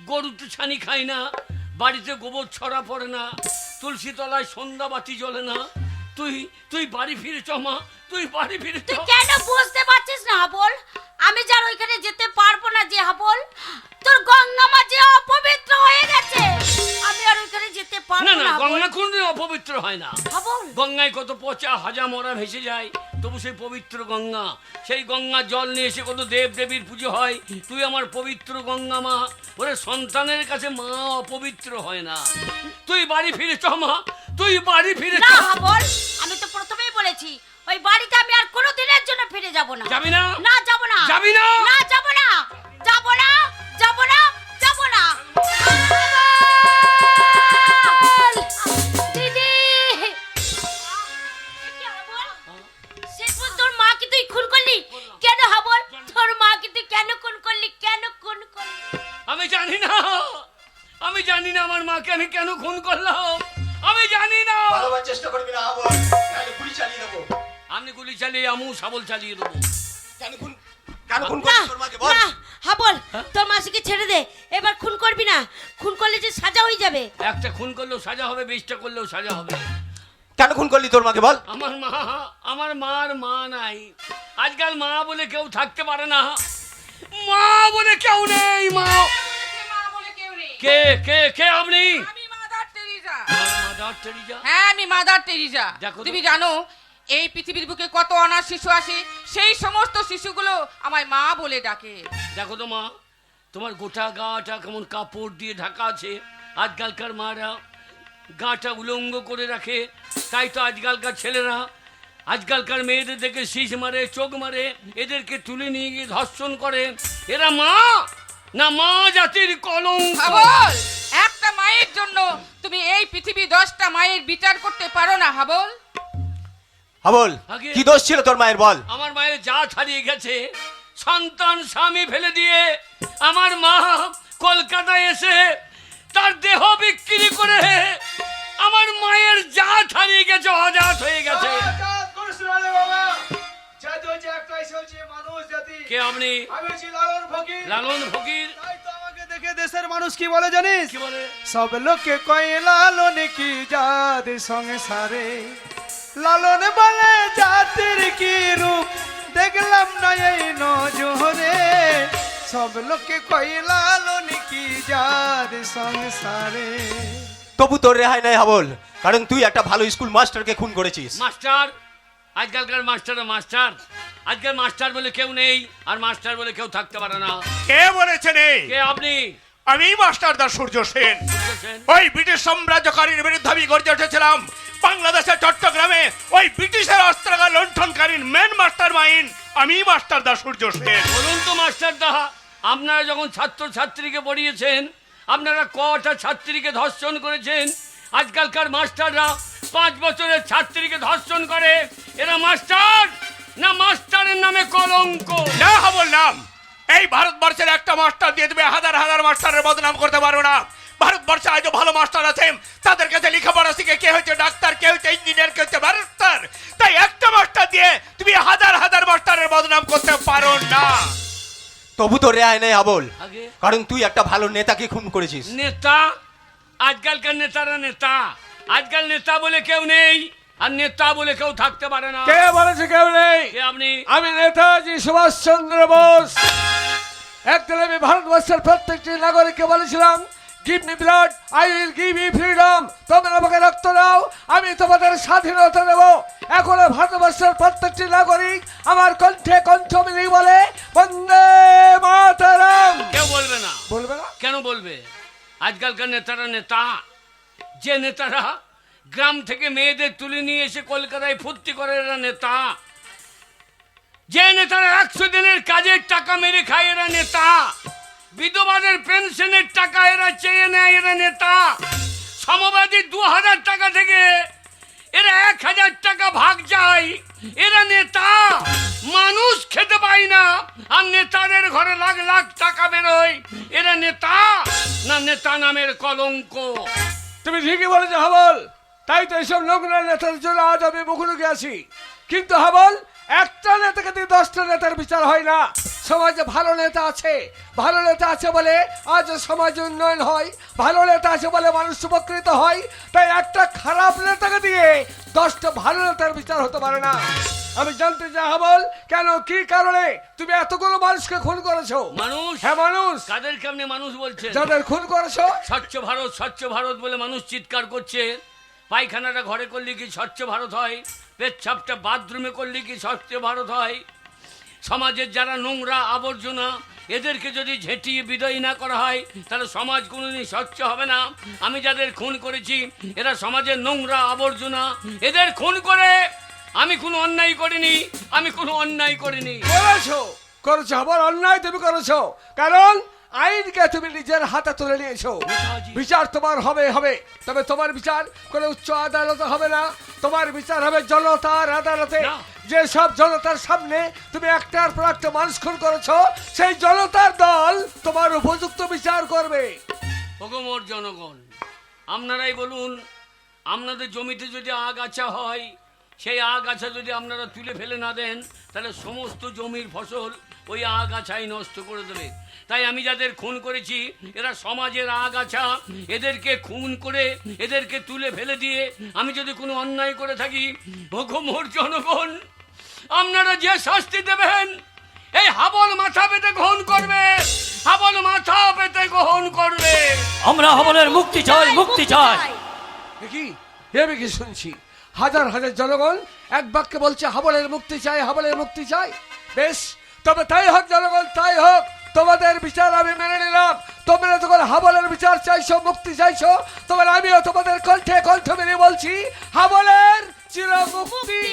S1: গরু তো ছানি খাই না, বাড়িতে গোবর ছড়া পড়ে না, তুলসী তলায় সন্ধ্যা বাতি জ্বলে না। তুই তুই বাড়ি ফিরে চমা, তুই বাড়ি ফিরে
S3: তুই
S1: চ।
S3: কেন বুঝতে পারছিস না হাবল? আমি যার ওইখানে যেতে পারবো না যে হাবল, তোর গঙ্গা মা যে অপবিত্র হয়ে গেছে, আমি আর ওইখানে যেতে
S1: না
S3: পারবো
S1: না,
S3: না হাবল।
S1: গঙ্গা কোনদিন অপবিত্র হয় না।
S3: হাবল
S1: গঙ্গায় কত পচা হাজা মরা ভেসে যায়, তবু সেই পবিত্র গঙ্গা, সেই গঙ্গার জল নিয়ে এসে কত দেব দেবীর পুজো হয়। তুই আমার পবিত্র গঙ্গা মা। ওরে সন্তানের কাছে মা অপবিত্র হয় না। তুই বাড়ি ফিরে চ মা, তুই বাড়ি ফিরে চ।
S3: না হাবল, আমি তো প্রথমেই বলেছি ওই বাড়িতে আমি আর কোনো দিনের জন্য ফিরে যাব না।
S1: যাবি না?
S3: না যাব না।
S1: যাবি না?
S3: না যাব না, যাব না, যাব না, যাব না। দিদি, শেষ পর্যন্ত তোর মাকে তুই খুন করলি কেন হাবল? তোর মাকে তুই কেন খুন করলি? কেন খুন করলি?
S1: আমি জানি না, আমি জানি না আমার মাকে আমি কেন খুন করলাম। আমি জানি না।
S6: ভালোবার চেষ্টা করবি না হাবল, নাহলে গুলি চালিয়ে দেবো।
S1: আপনি গুলি চালিয়ে আমু সাবল চালিয়ে দেবো।
S6: কেন খুন
S3: না,
S6: করবি তোর মাকে বল।
S3: না, হাবল, তোর মাসিকে ছেড়ে দে। এবার খুন করবি না। খুন করলে যে সাজা হয়ে যাবে।
S1: একটা খুন করলেও সাজা হবে, 20টা করলেও সাজা হবে।
S6: কেন খুন করলি তোর মাকে বল।
S1: আমার মার মা নাই। আজকাল মা বলে কেউ থাকতে পারে না। মা বলে কেউ নেই। মা
S5: মা বলে কেউ নেই।
S1: কে কে কে আপনি?
S5: আমি মাদার টেরিজা।
S1: Mother Teresa?
S5: হ্যাঁ, আমি মাদার টেরিজা।
S1: দেখো তো।
S5: তুমি জানো এই পৃথিবীর বুকে কত অনাথ শিশু আসে, সেই সমস্ত শিশুগুলো আমায় মা বলে ডাকে।
S1: দেখো তো মা, তোমার গোটা গাটা কেমন কাপড় দিয়ে ঢাকা আছে। আজকালকার মারা গাটা উলঙ্গ করে রাখে, তাই তো আজকালকার ছেলেরা আজকালকার মেয়েদের দেখে শীষ মারে, চোখ মারে, এদেরকে তুলে নিয়ে গিয়ে ধর্ষণ করে। এরা মা না, মা জাতির কলঙ্ক।
S5: হাবল, একটা মায়ের জন্য তুমি এই পৃথিবী 10টা মায়ের বিচার করতে পারো না হাবল।
S6: হাবল,
S1: আগে-
S6: কি দোষ ছিল তোর মায়ের বল।
S1: আমার মায়ের জাত হারিয়ে গেছে, সন্তান স্বামী ফেলে দিয়ে আমার মা কলকাতায় এসে তার দেহ বিক্রি করে আমার মায়ের জাত হারিয়ে গেছে, অজাত হয়ে গেছে।
S2: কাজ করিস না রে বাবা। জাতি হচ্ছে একটাই, সে হচ্ছে মানুষ জাতি।
S1: কে আপনি?
S2: আমি হচ্ছি লালন ফকির।
S1: লালন ফকির?
S2: তাই তো আমাকে দেখে দেশের মানুষ কি বলে জানিস?
S1: কি বলে?
S2: সব লোকে কয় লালন কি জাতি সংসারে, লালন বলে জাতির কি রূপ দেখলাম না এই নজরে। সব লোকে কয় লালন কি জাতি সংসারে।
S6: তবু তোর রেহাই নাই হাবল, কারণ তুই একটা ভালো স্কুল মাস্টারকে খুন করেছিস।
S1: মাস্টার? আজকালকার মাস্টার মাস্টার, আজকাল মাস্টার বলে কেউ নেই, আর মাস্টার বলে কেউ থাকতে পারে না।
S11: কে বলেছেন এই?
S1: কে আপনি?
S11: আমি মাস্টার দা সূর্য সেন।
S1: বুঝেছেন?
S11: ওই ব্রিটিশ সাম্রাজ্যকারীর বিরুদ্ধে আমি গর্জে উঠেছিলাম বাংলাদেশের চট্টগ্রামে। নয়, ওই ব্রিটিশের অস্ত্রাগার লুণ্ঠনকারীর মেন মাস্টার মাইন্ড আমি মাস্টারদা সূর্য সেন।
S1: বলুন তো মাস্টার দা, আপনারা যখন ছাত্র ছাত্রীকে পড়িয়েছেন, আপনারা কটা ছাত্রীকে ধর্ষণ করেছেন? আজকালকার মাস্টাররা 5 বছরের ছাত্রীকে ধর্ষণ করে। এরা মাস্টার না মাস্টারের নামে কলঙ্ক?
S11: না হাবল নাম, এই ভারতবর্ষের একটা মাস্টার দিয়ে তুমি হাজার হাজার মাস্টারের বদনাম করতে পারো না। ভারতবর্ষে আজও ভালো মাস্টার আছে, তাদের কাছে লেখাপড়া শিখে কে হচ্ছে ডাক্তার, কে হচ্ছে ইঞ্জিনিয়ার, কে হচ্ছে ব্যারিস্টার। তাই একটা মাস্টার দিয়ে তুমি হাজার হাজার মাস্টারের বদনাম করতে পারো না।
S6: তবু তো রেয়াই নেই হাবল,
S1: আগে
S6: কারণ তুই একটা ভালো নেতাকে খুন করেছিস।
S1: নেতা? আজকালকার নেতারা নেতা, আজকাল নেতা বলে কেউ নেই, আর নেতা বলে কেউ থাকতে পারে না।
S8: কে বলেছে কেউ নেই?
S1: কে আপনি?
S8: আমি নেতাজি সুভাষচন্দ্র বোস। একদিন আমি ভারতবর্ষের প্রত্যেকটি নাগরিককে বলেছিলাম, give me blood, I will give you freedom. তোমরা আমাকে রক্ত দাও, আমি তোমাদের স্বাধীনতা দেব। এখন ভারতবর্ষের প্রত্যেকটি নাগরিক আমার কণ্ঠে কণ্ঠ মিলিয়ে বলে, বন্দে মাতরম।
S1: কেউ বলবে না।
S8: বলবে না?
S1: কেন বলবে? আজকালকার নেতারা নেতা, যে নেতারা গ্রাম থেকে মেয়েদের তুলে নিয়ে এসে কলকাতায় ফুর্তি করে এরা নেতা, যে নেতারা 100 দিনের কাজের টাকা মেরে খায় এরা নেতা, বিধবাদের পেনশনের টাকা এরা চেয়ে নেয় এরা নেতা, সমবাদী 2000 টাকা থেকে এরা 1000 টাকা ভাগ যায় এরা নেতা। মানুষ খেতে পায় না আর নেতাদের ঘরে লাখ লাখ টাকা বেরোয়, এরা নেতা না নেতা নামের কলঙ্ক?
S8: তুমি ঠিকই বলেছো হাবল, তাই তো এইসব নোংরা নেতার জন্য আজ আমি মুখোমুখি আছি। কিন্তু হাবল, একটা নেতাকে দিয়ে 10টা নেতার বিচার হয় না। সমাজে ভালো নেতা আছে, ভালো নেতা আছে বলে আজ সমাজে উন্নয়ন হয়, ভালো নেতা আছে বলে মানুষ উপকৃত হয়। তাই একটা খারাপ নেতাকে দিয়ে 10টা ভালো নেতার বিচার হতে পারে না। আমি জানতে চাই হাবল, কেন, কি কারণে তুমি এতগুলো মানুষকে খুন করেছো?
S1: মানুষ?
S8: হ্যাঁ মানুষ।
S1: কাদেরকে আপনি মানুষ বলছেন?
S8: যাদের খুন করেছো।
S1: স্বচ্ছ ভারত, স্বচ্ছ ভারত বলে মানুষ চিৎকার করছে। পায়খানাটা ঘরে করলে কি স্বচ্ছ ভারত হয়? পেচ্ছাপটা বাথরুমে করলে কি স্বচ্ছ ভারত হয়? সমাজের যারা নোংরা আবর্জনা, এদেরকে যদি ঝেঁটিয়ে বিদায় না করা হয় তাহলে সমাজ কোনোদিন স্বচ্ছ হবে না। আমি যাদের খুন করেছি এরা সমাজের নোংরা আবর্জনা, এদের খুন করে আমি কোনো অন্যায় করিনি, আমি কোনো অন্যায় করিনি।
S8: করেছো, করেছো আবার অন্যায় তুমি করেছো, কারণ আইনকে তুমি নিজের হাতে তুলে নিয়েছো। বিচার তোমার হবে হবে, তবে তোমার বিচার কোনো উচ্চ আদালতে হবে না, তোমার বিচার হবে জনতার আদালতে। যে সব জনতার সামনে তুমি একটার পর একটা মানুষ খুন করেছো, সেই জনতার দল তোমার উপযুক্ত বিচার করবে।
S1: ভগমোর জনগণ, আপনারাই বলুন, আপনাদের জমিতে যদি আগাছা হয়, সেই আগাছা যদি আপনারা তুলে ফেলে না দেন তাহলে সমস্ত জমির ফসল ওই আগাছাই নষ্ট করে দেবে। তাই আমি যাদের খুন করেছি এরা সমাজের আগাছা, এদেরকে খুন করে এদেরকে তুলে ফেলে দিয়ে আমি যদি কোনো অন্যায় করে থাকি, ভগমোর জনগণ আপনারা যে শাস্তি দেবেন এই হাবল মাথা পেতে গ্রহণ করবে, হাবল মাথা পেতে গ্রহণ করবে।
S10: আমরা হাবলের মুক্তি চাই, মুক্তি চাই।
S8: কি আমি কি শুনছি? হাজার হাজার জনগণ এক বাক্যে বলছে হাবলের মুক্তি চাই, হাবলের মুক্তি চাই। বেশ, তবে তাই হোক জনগণ, তাই হোক। তোমাদের বিচার আমি মেনে নিলাম। তোমরা যখন হাবলের বিচার চাইছো, মুক্তি চাইছো, তবে আমিও তোমাদের কণ্ঠে কণ্ঠ মেনে বলছি হাবলের চিরমুক্তি।